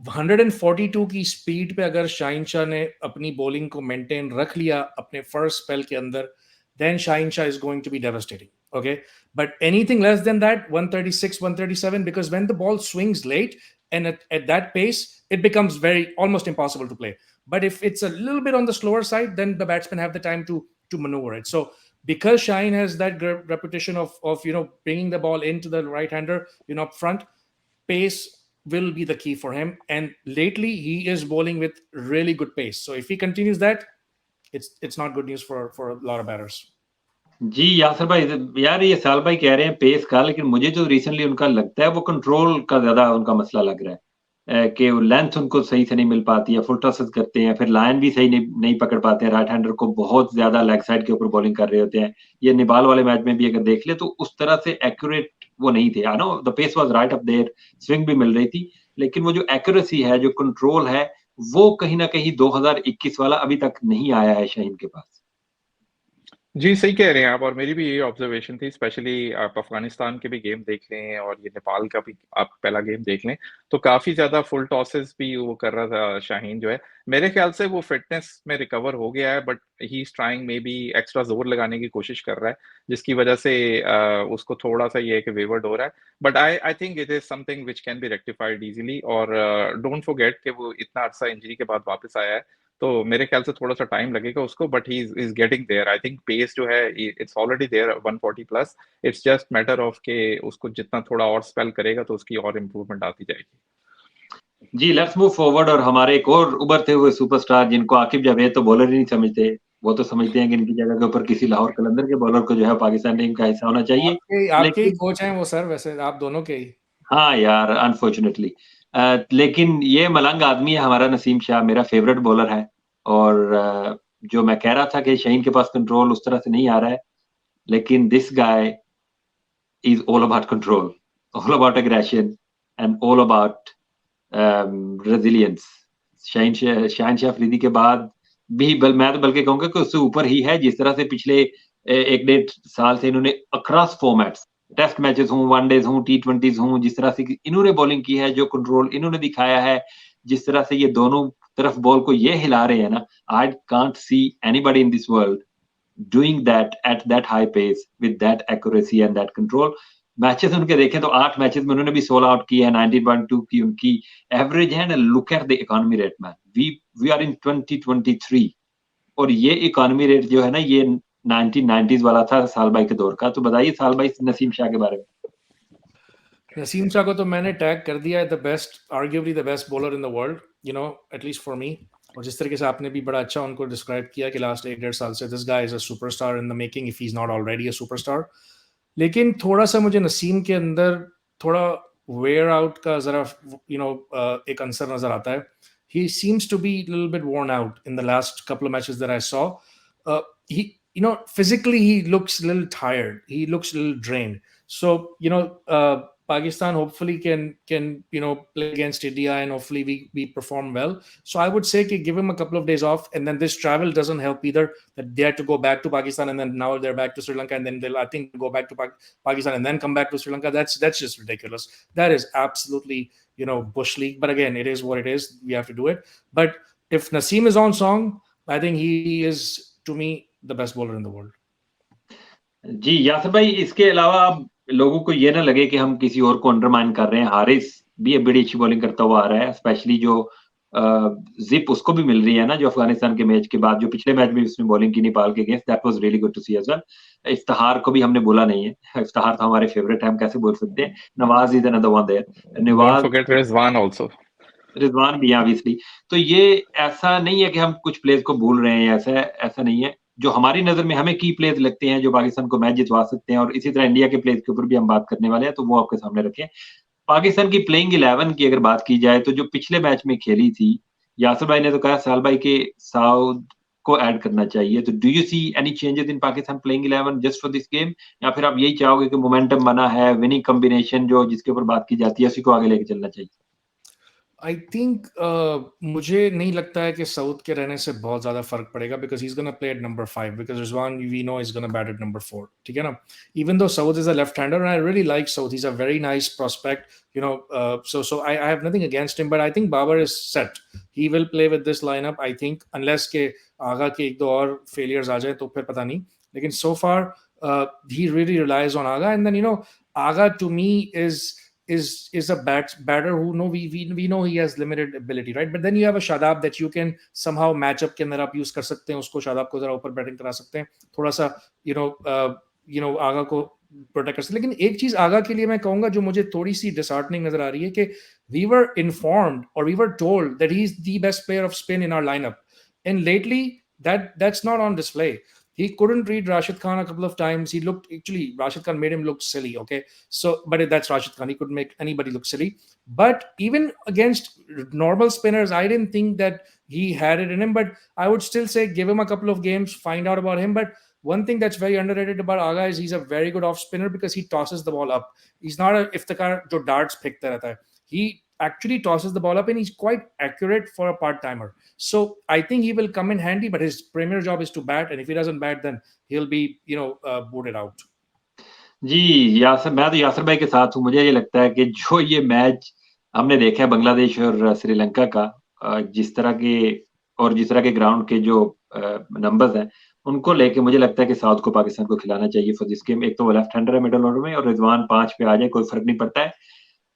142 की स्पीड पे अगर शाहीन शाह ने अपनी बॉलिंग को मेंटेन रख लिया अपने फर्स्ट स्पेल के अंदर, then Shaheen Shah is going to be devastating. Okay. But anything less than that, 136, 137, because when the ball swings late and at that pace, it becomes almost impossible to play. But if it's a little bit on the slower side, then the batsmen have the time to maneuver it. So because Shaheen has that reputation of bringing the ball into the right hander, up front, pace will be the key for him. And lately he is bowling with really good pace. So if he continues that, it's not good news for a lot of batters. जी यासर भाई, यार ये साल भाई कह रहे हैं pace का, लेकिन मुझे जो रिसेंटली उनका लगता है वो कंट्रोल का ज्यादा उनका मसला लग रहा है, कि लेंथ उनको सही से नहीं मिल पाती है, फुल टॉसेस करते हैं, फिर लाइन भी सही नहीं पकड़ पाते हैं, राइट हैंडर को बहुत ज्यादा लेग साइड के ऊपर बॉलिंग कर रहे होते हैं। ये नेपाल वाले मैच में भी अगर देख ले तो उस तरह से एक्यूरेट वो नहीं थे। I know the pace was right up there, swing भी मिल रही थी, लेकिन वो जो एक्यूरेसी है, जो कंट्रोल है, वो कहीं ना कहीं 2021 वाला अभी तक नहीं आया है शाहीन के पास। जी, सही कह रहे हैं आप, और मेरी भी यही ऑब्जर्वेशन थी। स्पेशली आप अफगानिस्तान के भी गेम देख लें और ये नेपाल का भी आप पहला गेम देख लें, तो काफी ज्यादा फुल टॉसेस भी वो कर रहा था शाहीन जो है। मेरे ख्याल से वो फिटनेस में रिकवर हो गया है, but he is trying may be extra जोर लगाने की कोशिश कर रहा है, जिसकी वजह से उसको थोड़ा सा ये है कि वेवर्ड हो रहा है। But I think it is something which can be rectified easily. और डोंट फॉरगेट कि वो इतना अरसा इंजरी के बाद वापस आया है, तो मेरे ख्याल से थोड़ा सा टाइम लगेगा उसको, but he is getting there. I think pace जो है it's already there 140 plus. It's just matter of के उसको जितना थोड़ा और स्पेल करेगा तो उसकी और इम्प्रूवमेंट आती जाएगी। जी, लेट्स मूव फॉरवर्ड और हमारे एक और उभरते हुए सुपरस्टार जिनको आकिब जावेद तो बॉलर ही नहीं समझते। वो तो समझते हैं कि इनकी जगह के ऊपर किसी लाहौर कलंदर के बॉलर को जो है पाकिस्तान टीम का हिस्सा होना चाहिए। आपके आपके ही लेकिन कोच हैं वो सर, वैसे आप दोनों के ही। हाँ यार, अनफॉर्चुनेटली लेकिन ये मलंग आदमी है हमारा नसीम शाह, मेरा फेवरेट बॉलर है। और जो मैं कह रहा था कि शाहीन के पास कंट्रोल उस तरह से नहीं आ रहा है, लेकिन this guy is all about control, all about aggression and all about resilience. Shaheen Shah Afridi के बाद भी मैं तो बल्कि कहूंगा कि उससे ऊपर ही है। जिस तरह से पिछले 1 डेढ़ साल से इन्होंने अक्रॉस फॉर्मेट्स, टेस्ट मैचेस हों, वनडेज हों, T20s हों, जिस तरह से इन्होंने बॉलिंग की है, जो कंट्रोल इन्होंने दिखाया है, जिस तरह से ये दोनों तरफ बॉल को ये हिला रहे हैं ना, I can't see anybody in this world doing that at that high pace with that accuracy and that control। Matches उनके देखें तो 8 मैचेस में उन्होंने भी 16 आउट किए हैं, 19.2 की उनकी एवरेज है। And look at the economy rate man, we are in 2023 और ये इकोनॉमी रेट जो है ना, ये 1990s वाला था साल भाई के दौर का। तो बताइए साल भाई नसीम शाह के बारे में। नसीम शाह को तो मैंने टैग कर दिया है the best, arguably the best bowler in the world, you know, at least for me. और जिस तरीके से आपने भी बड़ा अच्छा उनको डिस्क्राइब किया कि लास्ट 1 डेढ़ साल से this guy is a superstar in the making if he is not already a superstar. लेकिन थोड़ा सा मुझे नसीम के अंदर थोड़ा वेयर आउट का जरा एक अंसर नजर आता है। He seems to be little bit worn out in the last couple of matches that I saw. He, physically he looks a little tired. He looks a little drained. So, Pakistan hopefully can play against India and hopefully we perform well. So I would say give him a couple of days off, and then this travel doesn't help either. That they had to go back to Pakistan and then now they're back to Sri Lanka and then they'll I think go back to Pakistan and then come back to Sri Lanka. That's just ridiculous. That is absolutely bush league. But again, it is what it is. We have to do it. But if Naseem is on song, I think he is to me the best bowler in the world. जी यासर भाई, इसके अलावा अब लोगों को ये ना लगे कि हम किसी और को अंडरमाइन कर रहे हैं। हारिस भी अब बड़ी अच्छी बॉलिंग करता हुआ आ रहा है, स्पेशली जो जिप उसको भी मिल रही है ना, जो अफगानिस्तान के मैच के बाद जो पिछले मैच में उसने बॉलिंग की नेपाल के against, that was really good to see as well. Iftikhar को भी हमने बोला नहीं है, इफ्तिखार तो हमारे फेवरेट है, हम कैसे बोल सकते हैं। Nawaz is another one there, Don't Nawaz, forget Rizwan also. Rizwan भी ऑब्वियसली। तो ये ऐसा नहीं है कि हम कुछ प्लेयर्स को भूल रहे हैं, ऐसा ऐसा नहीं है। जो हमारी नजर में हमें की प्लेयर्स लगते हैं जो पाकिस्तान को मैच जितवा सकते हैं, और इसी तरह इंडिया के प्लेयर्स के ऊपर भी हम बात करने वाले हैं, तो वो आपके सामने रखें। पाकिस्तान की प्लेइंग 11 की अगर बात की जाए तो जो पिछले मैच में खेली थी, यासर भाई ने तो कहा साल भाई के साउथ को ऐड करना चाहिए। तो do you see any changes in Pakistan playing 11 just for this game, या फिर आप यही चाहोगे कि मोमेंटम बना है, विनिंग कॉम्बिनेशन जो जिसके ऊपर बात की जाती है उसी को आगे लेके चलना चाहिए? आई थिंक मुझे नहीं लगता है कि साउथ के रहने से बहुत ज्यादा फर्क पड़ेगा because he is gonna play at number 5 because Rizwan we know is gonna bat at number 4, ठीक है ना। Even though Saud is a left hander and I really like Saud, he is a very nice prospect, so I have nothing against him, but I think Babar is set. He will play with this lineup, I think, unless के आगा के एक दो और failures आ जाए तो फिर पता नहीं। लेकिन so far he really relies on Aga, and then Aga to me is a batter who we know he has limited ability, right? But then you have a Shadab that you can somehow match up के अंदर आप use कर सकते हैं उसको, शादाब को जरा ऊपर बैटिंग करा सकते हैं, थोड़ा सा आगा को प्रोटेक्ट कर सकते। लेकिन एक चीज आगा के लिए मैं कहूंगा जो मुझे थोड़ी सी डिसहार्टनिंग नजर आ रही है कि वी वर इन्फॉर्म्ड और we were told that he is the best player of spin in our lineup, and lately that's not on display. He couldn't read Rashid Khan a couple of times. He looked, actually Rashid Khan made him look silly, okay? So but that's Rashid Khan, he could make anybody look silly. But even against normal spinners I didn't think that he had it in him, but I would still say give him a couple of games, find out about him. But one thing that's very underrated about Aga is he's a very good off spinner because he tosses the ball up. He's not a iftikhar jo darts फेंकता रहता है. He actually tosses the ball up and he's quite accurate for a part timer. So I think he will come in handy, but his premier job is to bat, and if he doesn't bat, then he'll be booted out. जी यासर, मैं तो यासर भाई के साथ हूँ। मुझे ये लगता है कि जो ये मैच हमने देखा है बांग्लादेश और श्रीलंका का, जिस तरह के ग्राउंड के जो नंबर्स हैं, उनको लेके मुझे लगता है कि साउथ को पाकिस्तान को खिलाना चाहिए फॉर दिस गेम। एक तो वो लेफ्ट हैंडर है मिडल ऑर्डर में, और रिजवान 5 पे आ जाए कोई फर्क नहीं पड़ता है।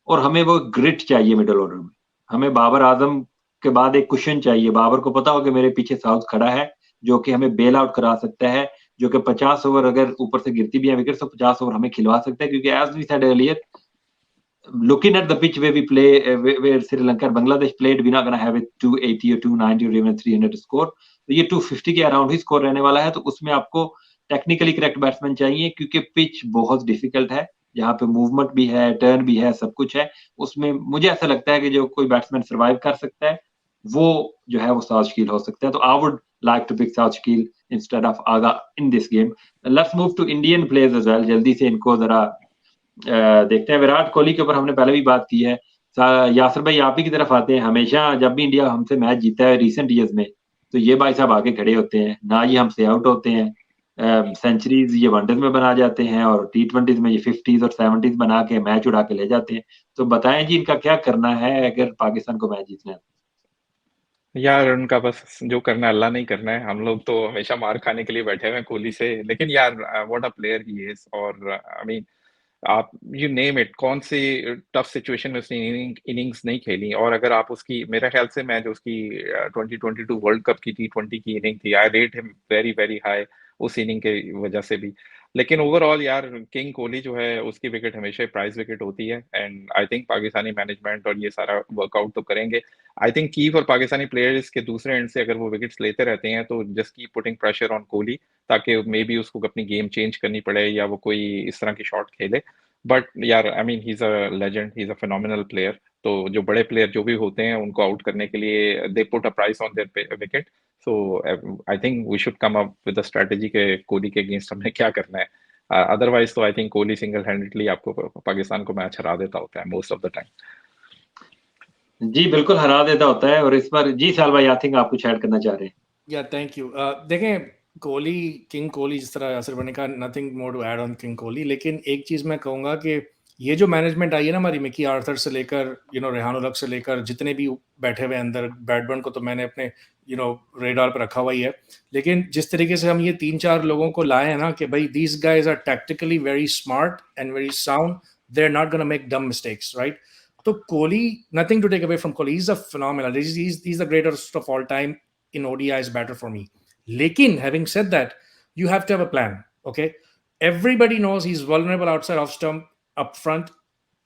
और हमें वो ग्रिट चाहिए मिडल ऑर्डर में। हमें बाबर आजम के बाद एक कुशन चाहिए। बाबर को पता हो कि मेरे पीछे साउथ खड़ा है जो कि हमें बेल आउट करा सकता है, जो कि 50 ओवर अगर ऊपर से गिरती भी है विकेट तो 50 ओवर हमें खिलवा सकता है। क्योंकि as we said earlier, looking at the pitch where we play, where Sri Lanka and Bangladesh played, we're not going to have a 280 or 290 or even 300 score. तो ये 250 के अराउंड ही स्कोर रहने वाला है, तो उसमें आपको टेक्निकली करेक्ट बैट्समैन चाहिए, क्योंकि पिच बहुत डिफिकल्ट है, जहाँ पे मूवमेंट भी है, टर्न भी है, सब कुछ है। उसमें मुझे ऐसा लगता है कि जो कोई बैट्समैन सर्वाइव कर सकता है, वो जो है वो साउथकील हो सकता है। तो I would like to pick Saud Shakeel instead of Agha in this game. Let's move to Indian players as well. जल्दी से इनको जरा देखते हैं। विराट कोहली के ऊपर हमने पहले भी बात की है। यासिर भाई, आप ही की तरफ आते हैं। हमेशा जब भी इंडिया हमसे मैच जीता है रिसेंट ईयर्स में, तो ये भाई साहब आगे खड़े होते हैं, ना ये हमसे आउट होते हैं। सेंचुरीज ये वनडेज में बना जाते हैं, और T20s में ये 50s और 70s बना के मैच उड़ा के ले जाते हैं। तो बताएं जी, इनका क्या करना है अगर पाकिस्तान को मैच जीतना है? यार उनका बस जो करना है, अल्लाह नहीं करना है। हम लोग तो हमेशा मार खाने के लिए बैठे हुए हैं कोहली से, लेकिन यार what a player he is. और आई मीन आप यू नेम इट, कौन सी टफ सिचुएशन में उसने इनिंग्स नहीं खेली। और अगर आप उसकी, मेरे ख्याल से मैं जो उसकी 2022 वर्ल्ड कप की T20 की इनिंग थी, आई rate him very very high उस इनिंग के वजह से भी। लेकिन ओवरऑल यार किंग कोहली जो है, उसकी विकेट हमेशा प्राइज विकेट होती है। And I think Pakistani management और ये सारा वर्कआउट तो करेंगे। आई थिंक की फॉर पाकिस्तानी प्लेयर्स के दूसरे एंड से अगर वो विकेट्स लेते रहते हैं, तो just keep putting pressure on Kohli, ताकि मे बी उसको अपनी गेम चेंज करनी पड़े या वो कोई इस तरह की शॉट खेले। बट यार I mean he is a legend, he is a phenomenal player. तो जो बड़े प्लेयर जो भी होते हैं, उनको आउट करने के लिए they put a price on their wicket. So I think we should come up with a strategy के कोहली के अगेंस्ट हमें क्या करना है। अदरवाइज तो I think Kohli single handedly आपको पाकिस्तान को मैच हरा देता होता है मोस्ट ऑफ द टाइम। जी बिल्कुल हरा देता होता है। और इस बार जी साल भाई, आई थिंक आप कुछ ऐड करना चाह रहे हैं। या थैंक यू। देखें, कोहली, किंग कोहली, जिस तरह यासिर भाई ने कहा, nothing more to add on king Kohli. लेकिन एक चीज मैं कहूंगा कि ये जो मैनेजमेंट आई है ना हमारी, मिकी आर्थर से लेकर रेहान उलग से लेकर जितने भी बैठे हुए अंदर, ब्रैडबर्न को तो मैंने अपने रेडार पर रखा हुआ ही है। लेकिन जिस तरीके से हम ये 3-4 लोगों को लाए हैं ना कि भाई these guys are tactically very smart and very sound, they are not gonna make dumb mistakes, right? तो Kohli, nothing to take away from Kohli, is a phenomenal, is the greatest of all time in ODI is better for me. Lekin, having said that, you have to have a plan. Okay, everybody knows he's vulnerable outside off stump, up front,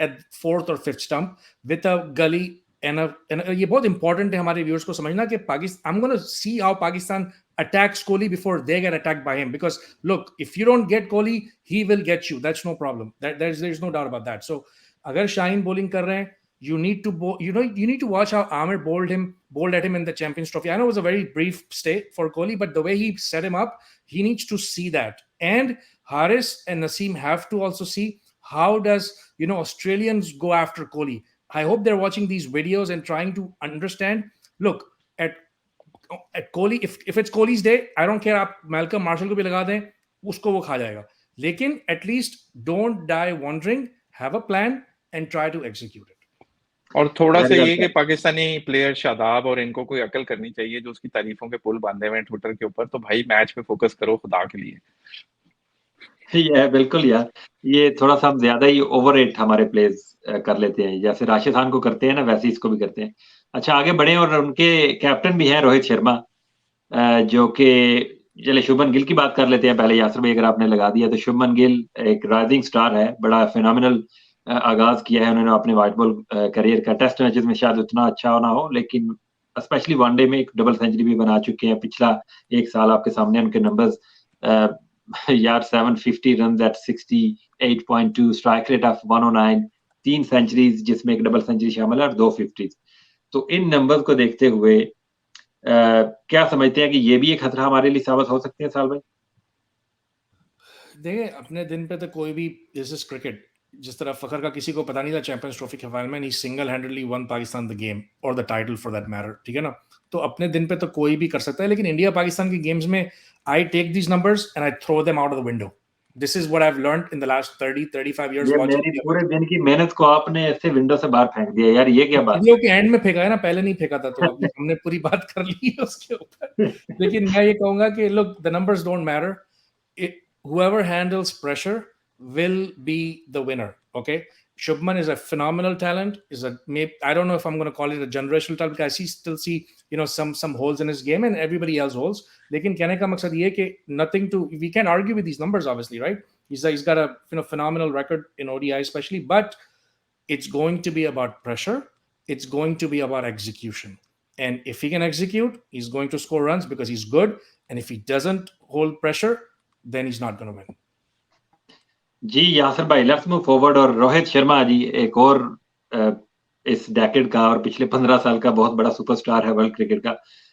at fourth or fifth stump with a gully and ये बहुत important है हमारे viewers को समझना कि I'm going to see how Pakistan attacks Kohli before they get attacked by him. Because look, if you don't get Kohli, he will get you. That's no problem. There's no doubt about that. So अगर Shaheen bowling कर रहे हैं, you need to you need to watch how Amir bowled at him in the Champions Trophy. I know it was a very brief stay for Kohli, but the way he set him up, he needs to see that. And Haris and Naseem have to also see how does Australians go after Kohli. I hope they're watching these videos and trying to understand. Look, at Kohli, if it's Kohli's day, I don't care, आप Malcolm Marshall को भी लगा दें, उसको वो खा जाएगा। लेकिन at least don't die wondering, have a plan and try to execute it. और थोड़ा सा वेरी ये कि वेल। पाकिस्तानी प्लेयर शादाब और इनको कोई अकल करनी चाहिए, जो उसकी तारीफों के पुल बांधे हुए हैं ट्विटर के ऊपर। तो भाई मैच पे फोकस करो खुदा के लिए। ये बिल्कुल यार, ये थोड़ा सा हम ज्यादा ही ओवर रेट हमारे प्लेयर्स कर लेते हैं। जैसे राशिद खान को करते हैं ना, वैसे इसको भी करते हैं। अच्छा आगे बढ़े, और उनके कैप्टन भी हैं रोहित शर्मा, जो कि, चले शुभमन गिल की बात कर लेते हैं पहले। यासर भाई अगर आपने लगा दिया, तो शुभमन गिल एक राइजिंग स्टार है, बड़ा फिनोमिनल आगाज किया है उन्होंने अपने व्हाइट बॉल करियर का। टेस्ट मैचेस में शायद उतना अच्छा ना हो, लेकिन स्पेशली वनडे में एक डबल सेंचुरी भी बना चुके हैं। पिछला एक साल आपके सामने उनके नंबर्स, यार 750 run at 68.2, strike rate of 109, 3 centuries जिसमें एक डबल सेंचुरी शामिल है और 2 50s। तो इन नंबर्स को देखते हुए क्या समझते हैं कि ये भी एक खतरा हमारे लिए साबित हो सकते हैं साल भाई? देखिए, अपने दिन पे तो कोई भी, दिस इज क्रिकेट, जिस तरह फखर का किसी को पता नहीं था चैंपियंस ट्रॉफी के फाइनल में, he single handedly won Pakistan the game और the title for that matter, ठीक है ना? तो अपने दिन पे तो कोई भी कर सकता है, लेकिन इंडिया पाकिस्तान की गेम्स में I take these numbers and I throw them out of the window. This is what I have learned in the last 30-35 years ये वाचिंग मेरी इंडिया। पूरे दिन की मेहनत को आपने ऐसे विंडो से बाहर फेंक दिया यार, ये क्या बात वीडियो के एंड में फेंका है ना, पहले नहीं फेंका था, तो अभी हमने पूरी बात कर ली है उसके ऊपर। है? लेकिन मैं ये कहूंगा कि look, the numbers don't matter, whoever handles pressure will be the winner. Okay, Shubman is a phenomenal talent. I don't know if I'm going to call it a generational talent, because I still see some holes in his game and everybody else holes. लेकिन कहने का मकसद ये कि nothing to, we can't argue with these numbers obviously, right? He's got a phenomenal record in ODI especially, but it's going to be about pressure, it's going to be about execution. And if he can execute, he's going to score runs because he's good. And if he doesn't hold pressure, then he's not going to win. जी यासिर भाई, let's move forward. और रोहित शर्मा जी एक और इस decade का और पिछले 15 साल का बहुत बड़ा सुपरस्टार है वर्ल्ड क्रिकेट का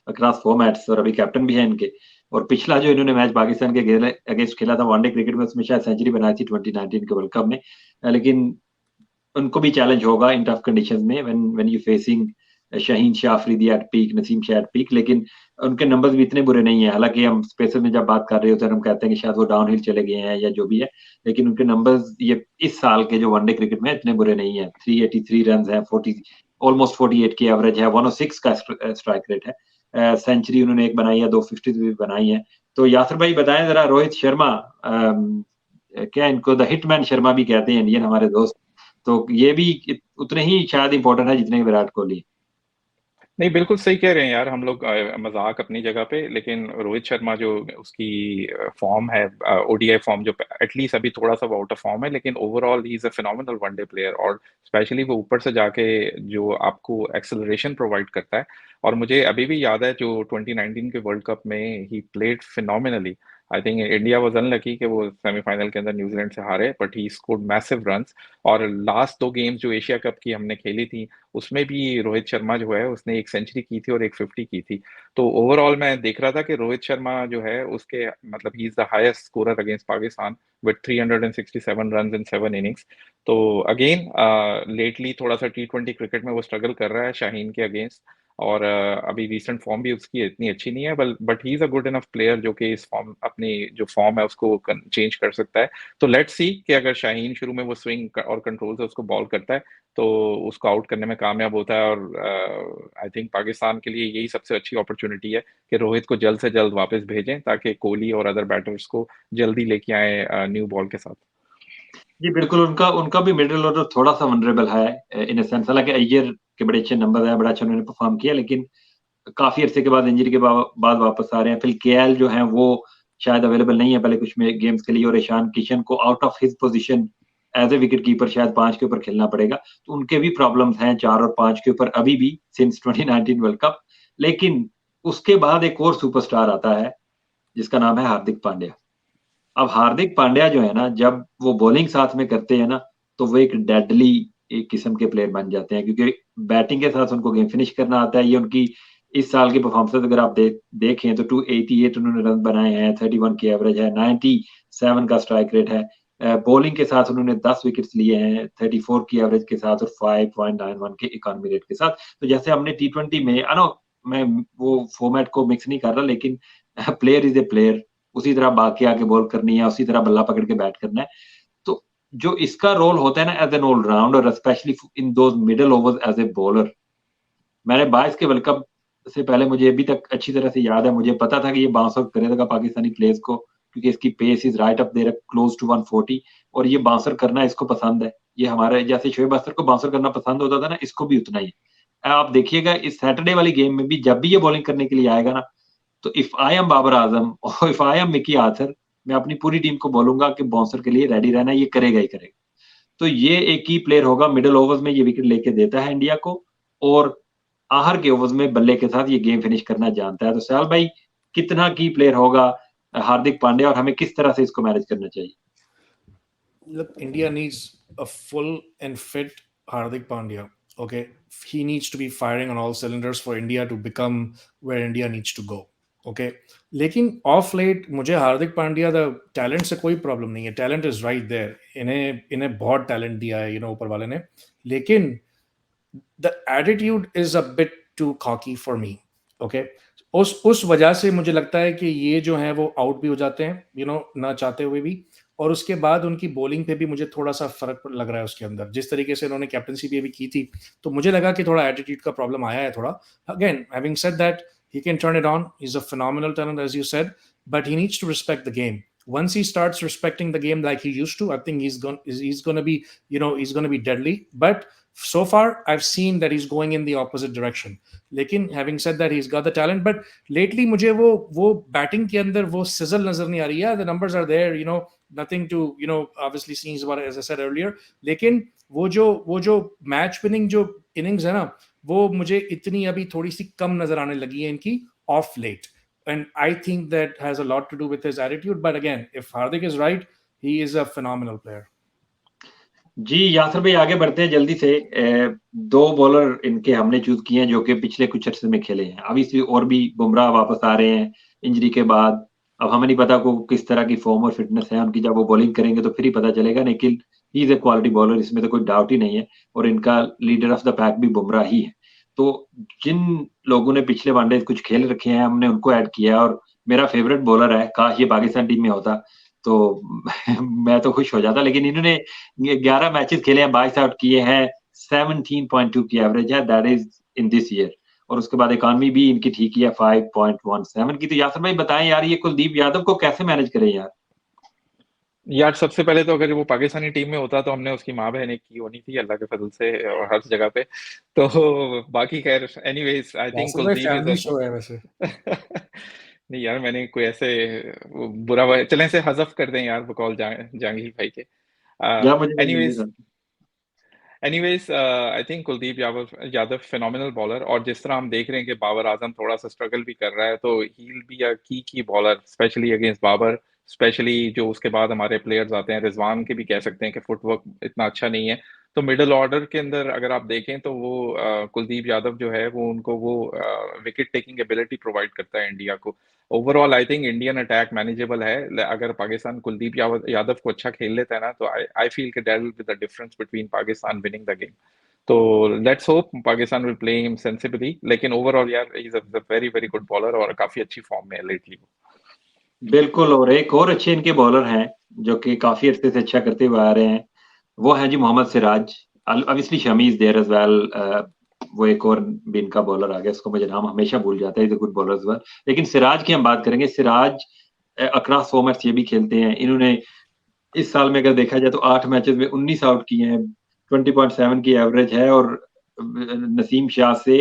अक्रॉस फॉर्मेट्स, और अभी कैप्टन भी है इनके। और पिछला जो इन्होंने मैच पाकिस्तान के अगेंस्ट खेला था वनडे क्रिकेट में, उसमें शायद सेंचुरी बनाई थी 2019 के वर्ल्ड कप में। लेकिन उनको भी चैलेंज होगा इन टफ कंडीशंस में when you facing Shaheen Shah Afridi at peak, Naseem Shah at peak. लेकिन उनके नंबर्स भी इतने बुरे नहीं है। हालांकि हम स्पेसर में जब बात कर रहे होते हैं हम कहते हैं कि शायद वो डाउनहिल चले गए हैं या जो भी है, लेकिन उनके नंबर्स ये इस साल के जो वनडे क्रिकेट में इतने बुरे नहीं है। 383 रन है, 40 ऑलमोस्ट 48 की एवरेज है, 106 का स्ट्राइक रेट है, सेंचुरी उन्होंने एक बनाई है, 250 भी बनाई है। तो यासिर भाई बताएं जरा, रोहित शर्मा क्या इनको द हिटमैन शर्मा भी कहते हैं इंडियन हमारे दोस्त, तो ये भी उतने ही शायद इंपॉर्टेंट है जितने विराट कोहली। नहीं, बिल्कुल सही कह रहे हैं यार हम लोग। मजाक अपनी जगह पे, लेकिन रोहित शर्मा जो उसकी फॉर्म है, ओडीआई फॉर्म जो एटलीस्ट अभी थोड़ा सा आउट ऑफ फॉर्म है, लेकिन overall he is a phenomenal one day player. और स्पेशली वो ऊपर से जाके जो आपको एक्सेलरेशन प्रोवाइड करता है। और मुझे अभी भी याद है जो 2019 के वर्ल्ड कप में he played phenomenally. I think India was unlucky कि वो सेमीफाइनल के अंदर न्यूजीलैंड से हारे, but he scored massive runs. और लास्ट 2 गेम्स जो एशिया कप की हमने खेली थी, उसमें भी रोहित शर्मा जो है उसने एक सेंचुरी की थी और एक 50 की थी। तो ओवरऑल मैं देख रहा था कि रोहित शर्मा जो है उसके मतलब ही is the highest scorer against Pakistan with 367 runs in 7 innings. तो अगेन लेटली थोड़ा सा टी20 क्रिकेट में वो स्ट्रगल कर रहा है शाहीन के अगेंस्ट। और अभी रीसेंट फॉर्म भी उसकी इतनी अच्छी नहीं है, but he is a good enough player जो कि इस फॉर्म, अपनी जो फॉर्म है उसको चेंज कर सकता है। तो लेट्स सी कि अगर शाहीन शुरू में वो स्विंग और कंट्रोल से उसको बॉल करता है तो उसको आउट करने में कामयाब होता है। और आई थिंक पाकिस्तान के लिए यही सबसे अच्छी अपॉर्चुनिटी है कि रोहित को जल्द से जल्द वापस भेजें ताकि कोहली और अदर बैटर्स को जल्दी लेके आए न्यू बॉल के साथ। जी बिल्कुल, उनका उनका भी मिडिल ऑर्डर थोड़ा सा वनरेबल है इन अ सेंस। हालांकि अय्यर के बड़े अच्छे नंबर है, बड़ा अच्छा उन्होंने परफॉर्म किया, लेकिन काफी अरसे के बाद इंजरी के बाद वापस आ रहे हैं। फिर केएल जो है वो शायद अवेलेबल नहीं है पहले कुछ में गेम्स के लिए, और ईशान किशन को out of his position as a wicket keeper शायद 5 के ऊपर खेलना पड़ेगा। तो उनके भी प्रॉब्लम्स हैं 4 और 5 के ऊपर अभी भी सिंस 2019 वर्ल्ड कप। लेकिन उसके बाद एक और सुपरस्टार आता है जिसका नाम है हार्दिक पांड्या। अब हार्दिक पांड्या जो है ना, जब वो बॉलिंग साथ में करते हैं ना, तो वो एक डेडली एक किस्म के प्लेयर बन जाते हैं, क्योंकि बैटिंग के साथ उनको गेम फिनिश करना आता है। ये उनकी इस साल की परफॉर्मेंस अगर आप देखें तो 288 उन्होंने रन बनाए हैं, 31 की एवरेज है, 97 का स्ट्राइक रेट है। बॉलिंग के साथ उन्होंने 10 विकेट्स लिए हैं 34 की एवरेज के साथ और 5.91 के इकॉनमी रेट के साथ। तो जैसे हमने टी20 में मैं वो फॉर्मेट को मिक्स नहीं कर रहा, लेकिन प्लेयर इज ए प्लेयर, उसी तरह भाग के आके बॉल करनी है, उसी तरह बल्ला पकड़ के बैट करना है। तो जो इसका रोल होता है ना as an allrounder, specially in those middle overs as a bowler, मैंने 22 के वर्ल्ड कप से पहले मुझे अभी तक अच्छी तरह से याद है, मुझे पता था कि ये बाउंस आउट करेगा पाकिस्तानी प्लेयर्स को, क्योंकि इसकी pace is right up there close to 140, और ये बाउंसर करना इसको पसंद है। ये हमारे जैसे शोएब अख्तर को बाउंसर करना पसंद होता था ना, इसको भी उतना ही है। आप देखिएगा इस सैटरडे वाली गेम में भी जब भी ये बॉलिंग करने के लिए आएगा ना, तो if I am Babar Azam और if I am Mickey Arthur, मैं अपनी पूरी टीम को बोलूंगा कि बाउंसर के लिए रेडी रहना, ये करेगा ही करेगा। तो ये एक ही प्लेयर होगा, मिडिल ओवर्स में ये विकेट लेके देता है इंडिया को, और आहर के ओवर्स में बल्ले के साथ ये गेम फिनिश करना जानता है। तो सयाल भाई, कितना की प्लेयर होगा हार्दिक पांड्या, और हमें किस तरह से इसको मैनेज करना चाहिए? Look, India needs a full and fit Hardik Pandya. Okay, he needs to be firing on all cylinders for India to become where India needs to go. Okay, लेकिन ऑफ लेट मुझे Hardik Pandya the talent से कोई problem नहीं है, talent is right there, इन्हें इन्हें बहुत talent दिया है ऊपर वाले ने। लेकिन the attitude is a bit too cocky for me. Okay, उस वजह से मुझे लगता है कि ये जो है वो आउट भी हो जाते हैं ना चाहते हुए भी। और उसके बाद उनकी बॉलिंग पे भी मुझे थोड़ा सा फर्क लग रहा है उसके अंदर, जिस तरीके से उन्होंने कैप्टनसी भी अभी की थी, तो मुझे लगा कि थोड़ा एटीट्यूड का प्रॉब्लम आया है थोड़ा। Again having said that, he can turn it on, he is a phenomenal talent as you said, but he needs to respect the game. Once he starts respecting the game like he used to, I think he's going to be, he's going to be deadly. But so far I've seen that he's going in the opposite direction. लेकिन having said that, he's got the talent, but lately मुझे वो batting के अंदर वो sizzle नजर नहीं आ रही है. The numbers are there, nothing to, obviously scenes about it, as I said earlier. लेकिन वो जो मैच विनिंग जो इनिंग्स है ना, वो मुझे इतनी अभी थोड़ी सी कम नजर आने लगी है इनकी of late. And I think that has a lot to do with his attitude. But again, if Hardik is right, he is a phenomenal player. जी यासर भाई आगे बढ़ते हैं जल्दी से। दो बॉलर इनके हमने चूज किए हैं जो कि पिछले कुछ अर्से में खेले हैं। अभी से और भी बुमराह वापस आ रहे हैं इंजरी के बाद। अब हमें नहीं पता को किस तरह की फॉर्म और फिटनेस है उनकी, जब वो बॉलिंग करेंगे तो फिर ही पता चलेगा, लेकिन he is a quality bowler, इसमें तो कोई डाउट ही नहीं है। और इनका लीडर ऑफ द पैक भी बुमराह ही है। तो जिन लोगों ने पिछले वनडे कुछ खेल रखे हैं हमने उनको ऐड किया, और मेरा फेवरेट बॉलर है, काश ये पाकिस्तान टीम में होता तो मैं तो खुश हो जाता। लेकिन इन्होंने 11 मैचेस खेले हैं, 22 आउट किए हैं, 17.2 की एवरेज है, that is in this year. और उसके बाद इकॉनमी भी इनकी ठीक ही है 5.17 की। तो यासर भाई बताएं यार, ये कुलदीप यादव को कैसे मैनेज करें यार? यार सबसे पहले तो अगर वो पाकिस्तानी टीम में होता तो हमने उसकी माँ बहन एक की होनी थी अल्लाह के फजल से, और हर जगह पे। तो बाकी खैर एनीवेज आई थिंक यासिर भाई कुलदीप फैमिली इज शो है वैसे. नहीं यार, मैंने कोई ऐसे चलें से हज़फ कर दें यार बकौल जहांगीर भाई के। या मुझे नहीं मिले anyways sir. I think Kuldeep Yadav phenomenal bowler, और जिस तरह हम देख रहे हैं कि बाबर आजम थोड़ा सा स्ट्रगल भी कर रहा है, तो ही will be a key bowler specially against Babar. Specially जो उसके बाद हमारे प्लेयर्स आते हैं, रिजवान के भी कह सकते हैं कि फुटवर्क इतना अच्छा नहीं है। तो मिडिल ऑर्डर के अंदर अगर आप देखें तो वो कुलदीप यादव जो है वो उनको वो विकेट टेकिंग एबिलिटी प्रोवाइड करता है इंडिया को। Overall I think Indian attack manageable है। अगर पाकिस्तान कुलदीप यादव को अच्छा खेल लेता है ना, तो आई फील कि that will be the difference between Pakistan winning the game. तो let's hope Pakistan will play him sensibly. लेकिन ओवरऑल यार he is a very very good bowler और काफी अच्छी फॉर्म में है लेटली। बिल्कुल, और एक और अच्छे इनके बॉलर हैं जो कि काफी अरसे से अच्छा करते हुए आ रहे हैं, वो है जी Mohammed Siraj. Obviously Shami is there as well. वो एक और भी इनका बॉलर आ गया, उसको मुझे नाम हमेशा भूल जाता है, is good bowler as well. लेकिन सिराज की हम बात करेंगे। सिराज अक्रॉस फॉर्मेट्स ये भी खेलते हैं। इन्होंने इस साल में अगर देखा जाए तो 8 मैचेस में 19 आउट किए हैं, 20.7 की एवरेज है, और नसीम शाह से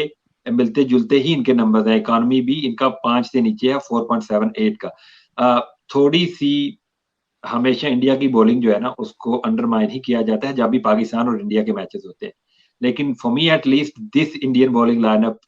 मिलते जुलते ही इनके नंबर हैं। इकॉनमी भी इनका 5 से नीचे है, 4.78 का। थोड़ी सी हमेशा इंडिया की बॉलिंग जो है ना उसको अंडरमाइन ही किया जाता है जब भी पाकिस्तान और इंडिया के मैचेस होते हैं। लेकिन for me at least this Indian bowling lineup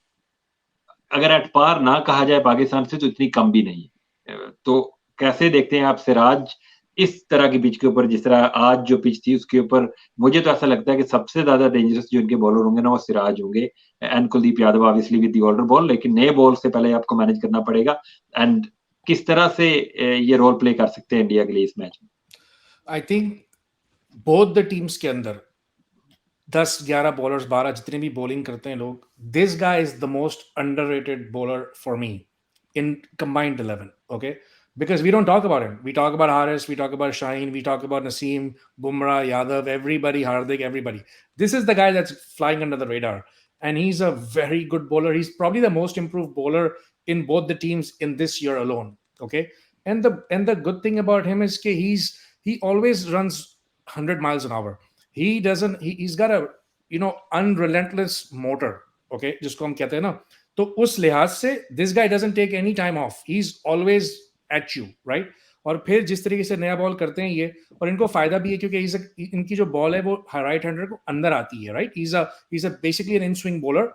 अगर एट पार ना कहा जाए पाकिस्तान से तो इतनी कम भी नहीं है। तो कैसे देखते हैं आप सिराज इस तरह की पिच के ऊपर, जिस तरह आज जो पिच थी उसके ऊपर? मुझे तो ऐसा लगता है कि सबसे ज्यादा डेंजरस जो इनके बॉलर होंगे ना वो सिराज होंगे, and Kuldeep Yadav obviously with the older ball. लेकिन नए बॉल से पहले आपको मैनेज करना पड़ेगा। एंड किस तरह से ये रोल प्ले कर सकते हैं इंडिया के लिए इस मैच में? I think both the teams के अंदर 10-11 बॉलर्स 12 जितने भी बॉलिंग करते हैं लोग, this guy is the most underrated bowler for me in combined 11. Okay, because we don't talk about him. We talk about Haris, we talk about Shaheen, we talk about Naseem, Bumrah, Yadav, everybody, Hardik, everybody. This is the guy that's flying under the radar, and he's a very good bowler. He's probably the most improved bowler in both the teams in this year alone. Okay, and the good thing about him is he always runs 100 miles an hour. He's got a unrelentless motor. Okay, जिसको हम कहते हैं ना, तो उस लिहाज से this guy doesn't take any time off, he is always at you, right? और फिर जिस तरीके से नया बॉल करते हैं ये, और इनको फायदा भी है क्योंकि इनकी जो बॉल है वो राइट हैंडर को अंदर आती है, right? He's a basically an in swing bowler.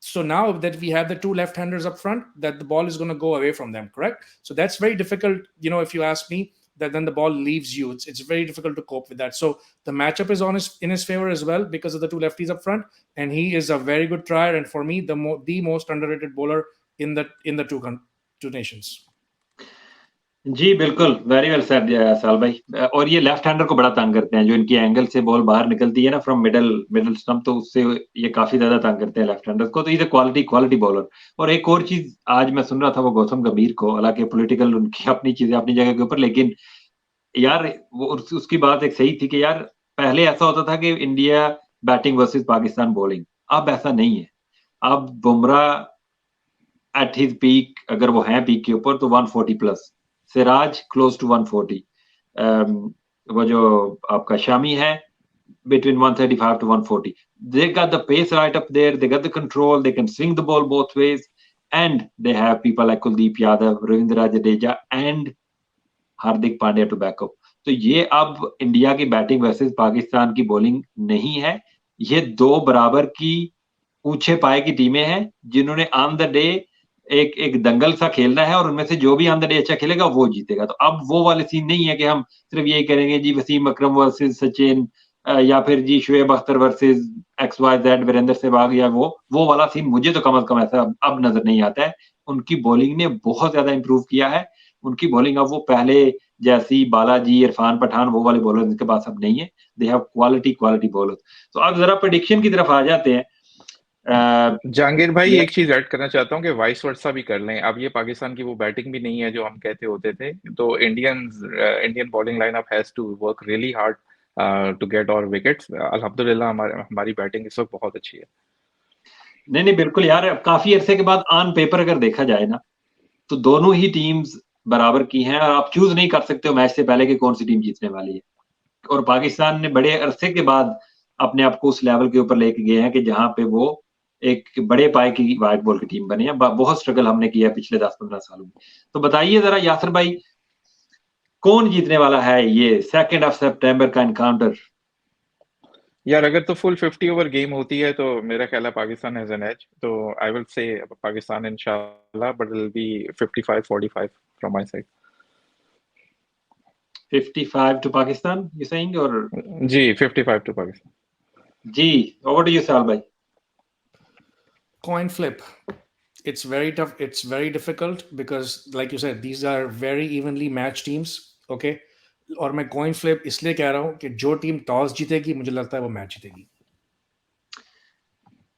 So now that we have the two left-handers up front, that the ball is going to go away from them, correct? So that's very difficult, if you ask me, that then the ball leaves you. It's very difficult to cope with that. So the matchup is in his favor as well because of the two lefties up front, and he is a very good trier. And for me, the most underrated bowler in the two nations. जी बिल्कुल, very well said साल भाई। और ये left hander को बड़ा तंग करते हैं, जो इनकी एंगल से बॉल बाहर निकलती है ना फ्रॉम मिडल स्टंप, तो उससे ये काफी ज्यादा तंग करते हैं लेफ्ट हैंडर को। तो ये क्वालिटी बॉलर। और एक और चीज आज मैं सुन रहा था वो गौतम गंभीर को, हालांकि पॉलिटिकल उनकी अपनी चीजें अपनी जगह के ऊपर, लेकिन यार वो उसकी बात एक सही थी कि यार पहले ऐसा होता था कि India batting versus Pakistan bowling, अब ऐसा नहीं है। अब बुमराह एट हिज पीक, अगर वो है पीक के ऊपर, तो 140 प्लस सिराज क्लोज टू 140, वो जो आपका शामी है between 135 to 140. They got the pace right up there. They got the control. They can swing the ball both ways, and they have people like Kuldeep Yadav, Ravindra Jadeja, and Hardik Pandya to backup. तो ये अब India की batting versus Pakistan की bowling नहीं है, ये दो बराबर की ऊंचे पाए की टीमें हैं जिन्होंने ऑन द डे एक एक दंगल सा खेलना है और उनमें से जो भी ऑन द डे अच्छा खेलेगा वो जीतेगा। तो अब वो वाले सीन नहीं है कि हम सिर्फ यही करेंगे जी वसीम अकरम वर्सेस सचिन या फिर जी Shoaib Akhtar versus X Y Z Virender Sehwag, या वो वाला सीन मुझे तो कम से कम ऐसा अब नजर नहीं आता है। उनकी बॉलिंग ने बहुत ज्यादा इंप्रूव किया है। उनकी बॉलिंग अब वो पहले जैसी बालाजी, इरफान पठान, वो वाले बॉलर जिनके पास अब नहीं है। They have quality bowler. तो अब जरा प्रेडिक्शन की तरफ आ जाते हैं। जहांगीर भाई एक चीज ऐड करना चाहता हूँ कि वाइस वर्सा भी कर लें। अब ये पाकिस्तान की वो बैटिंग भी नहीं है जो हम कहते होते थे, तो Indian bowling lineup has to work really hard to get और विकेट्स। अल्हम्दुलिल्लाह हमारी बैटिंग इस वक्त बहुत अच्छी है। नहीं बिल्कुल यार, काफी अरसे के बाद ऑन पेपर अगर देखा जाए ना, तो दोनों ही टीम्स बराबर की हैं और आप चूज नहीं कर सकते हो मैच से पहले कि कौन सी टीम जीतने वाली है। और पाकिस्तान ने बड़े अरसे के बाद अपने आप को उस लेवल के ऊपर लेके गए हैं कि जहां पे वो एक बड़े पाए की व्हाइट बॉल की टीम बनी है। बहुत स्ट्रगल हमने किया है पिछले 10-15 सालों में। तो बताइए जरा यासर भाई, कौन जीतने वाला है ये 2 सितंबर का एनकाउंटर? यार अगर तो फुल 50 ओवर गेम होती है तो मेरा ख्याल है पाकिस्तान हैज एन एज, तो आई विल से पाकिस्तान इंशाल्लाह, but it will be 55-45 from my side. 55 to Pakistan you saying? और जी 55 टू पाकिस्तान। जी ओवर टू यू साल भाई। Coin flip. It's very tough. It's very difficult because, like you said, these are very evenly matched teams. Okay. और मैं coin flip इसलिए कह रहा हूँ कि जो टीम टॉस जीतेगी मुझे लगता है वो मैच जीतेगी।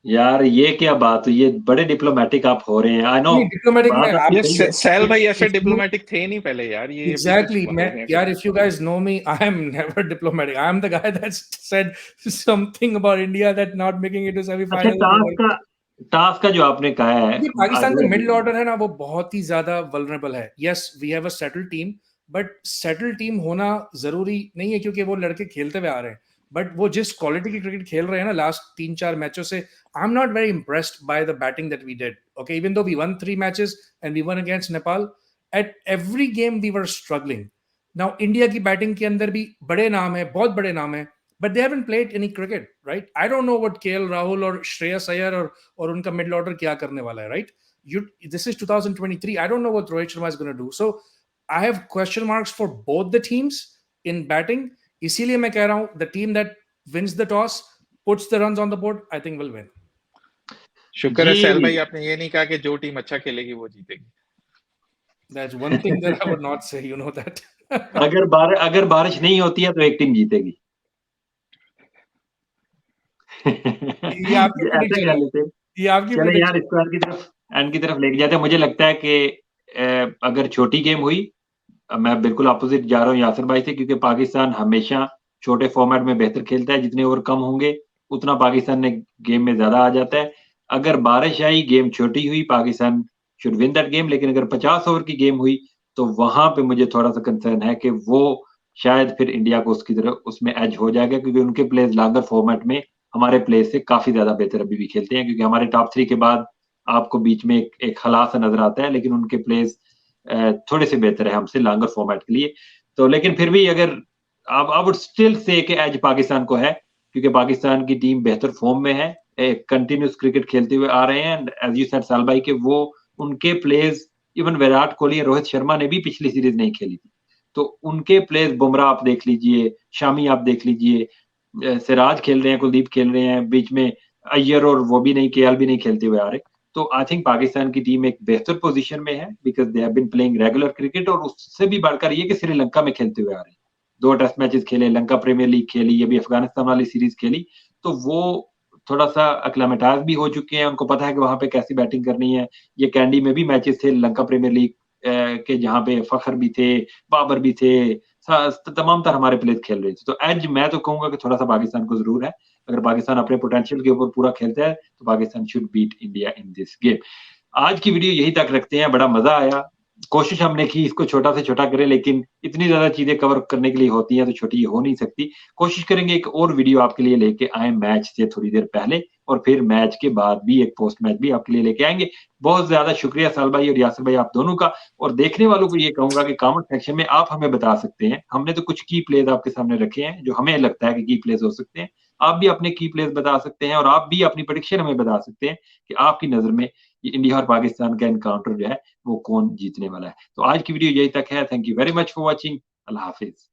यार ये क्या बात हुई, ये बड़े डिप्लोमेटिक आप हो रहे हैं। आई नो नहीं डिप्लोमेटिक में बात आप आपकी ये सही है। सैल भाई ऐसे if you डिप्लोमेटिक थे नहीं पहले यार, ये अभी कुछ exactly हो मैं गए यार हैं। if you guys know me I am never diplomatic. I am the guy that said something about India that not making it to अच्छा, semi-finals of the task World का Cup. टास्क का जो आपने कहा है, देखिए पाकिस्तान का अगर मिडिल ऑर्डर है ना वो बहुत ही ज्यादा वल्नरेबल है। Yes we have a settled team, but settled team होना जरूरी नहीं है क्योंकि वो लड़के खेलते हुए आ रहे हैं। बट वो जिस क्वालिटी की क्रिकेट खेल रहे हैं ना लास्ट 3-4 मैचों से, I am not very impressed by the batting that we did. Okay, even though we won 3 matches and we won against Nepal, at every game we were struggling. Now India की batting के अंदर भी बड़े नाम है, बहुत बड़े नाम है, but they haven't played any cricket, right? I don't know what KL Rahul और श्रेयस अय्यर और उनका मिडिल ऑर्डर क्या करने वाला है, right? This is 2023. I don't know what Rohit Sharma is going to do. So I have question marks for both the teams in batting. इसीलिए मैं कह रहा हूं the team that wins the toss, puts the runs on the board, I think will win. शुक्र है cell जी, भाई आपने ये नहीं कहा कि जो टीम अच्छा खेलेगी वो जीतेगी। That's one thing that I would not say, you know that. अगर बारिश नहीं होती है तो एक टीम जीतेगी। ये आपकी ऐसा प्रेडिक्शन कह है, लेते हैं। ये आपकी चले यार, प्रेडिक्शन है। इसको एंड की तरफ लेके जाते हैं। मुझे लगता है कि अगर छोटी गेम हुई, मैं बिल्कुल अपोजिट जा रहा हूँ यासिर भाई से, क्योंकि पाकिस्तान हमेशा छोटे फॉर्मेट में बेहतर खेलता है। जितने ओवर कम होंगे उतना पाकिस्तान ने गेम में ज्यादा आ जाता है। अगर बारिश आई, गेम छोटी हुई, Pakistan should win that game. लेकिन अगर 50 ओवर की गेम हुई तो वहां पे मुझे थोड़ा सा कंसर्न है कि वो शायद फिर इंडिया को उसकी तरफ उसमें एज हो जाएगा, क्योंकि उनके प्लेयर्स लॉन्गर फॉर्मेट में हमारे प्लेयर्स से काफी ज्यादा बेहतर अभी भी खेलते हैं। क्योंकि हमारे टॉप 3 के बाद आपको बीच में एक हला सा नजर आता है, लेकिन उनके प्लेयर्स थोड़े से बेहतर है हमसे लॉन्गर फॉर्मेट के लिए। तो लेकिन फिर भी अगर आई वुड स्टिल से कि एज पाकिस्तान को है, क्योंकि पाकिस्तान की टीम बेहतर फॉर्म में है, एक कंटिन्यूस क्रिकेट खेलते हुए आ रहे हैं। एंड एज यू सेड साल भाई कि वो उनके प्लेयर्स, इवन विराट कोहली और रोहित शर्मा ने भी पिछली सीरीज नहीं खेली थी, तो उनके प्लेयर्स बुमराह आप देख लीजिए, शामी आप देख लीजिए, सिराज खेल रहे हैं, कुलदीप खेल रहे हैं, बीच में अय्यर और वो भी नहीं, केएल भी नहीं खेलते हुए आ रहे। तो आई थिंक पाकिस्तान की टीम एक बेहतर पोजीशन में है because they have been playing regular cricket. और उससे भी बढ़कर ये कि श्रीलंका में खेलते हुए आ रहे हैं, 2 टेस्ट मैचेस खेले, लंका प्रीमियर लीग खेली, अभी अफगानिस्तान वाली सीरीज खेली। तो वो थोड़ा सा अक्लामेटाइज भी हो चुके हैं, उनको पता है कि वहां पे कैसी बैटिंग करनी है। ये कैंडी में भी मैचेस थे लंका प्रीमियर लीग के, जहाँ पे फखर भी थे, बाबर भी थे, तमाम तरह हमारे प्लेयर खेल रहे थे। तो एज मैं तो कहूंगा कि थोड़ा सा पाकिस्तान को जरूर है। अगर पाकिस्तान अपने पोटेंशियल के ऊपर पूरा खेलता है तो Pakistan should beat India in this game. आज की वीडियो यही तक रखते हैं, बड़ा मजा आया। कोशिश हमने की इसको छोटा से छोटा करें, लेकिन इतनी ज़्यादा चीज़ें कवर करने के लिए होती हैं, तो छोटी ये हो नहीं सकती। कोशिश करेंगे एक और वीडियो आपके लिए लेके आएँ मैच से थोड़ी देर पहले, और फिर मैच के बाद भी एक पोस्ट मैच भी आपके लिए लेके आएँगे। बहुत ज़्यादा शुक्रिया साल भाई और यासिर भाई आप दोनों का, और देखने वालों को ये कहूँगा कि कमेंट सेक्शन में आप हमें बता सकते हैं। हमने तो कुछ की प्लेज़ आपके सामने रखे हैं, जो हमें लगता है कि की प्लेज़ हो सकते हैं। आप भी अपने की प्लेज़ बता सकते हैं, और आप भी अपनी प्रेडिक्शन हमें बता सकते हैं कि आपकी नज़र में ये इंडिया और पाकिस्तान का एनकाउंटर जो है वो कौन जीतने वाला है। तो आज की वीडियो यहीं तक है। Thank you very much for watching. अल्लाह हाफ़िज़।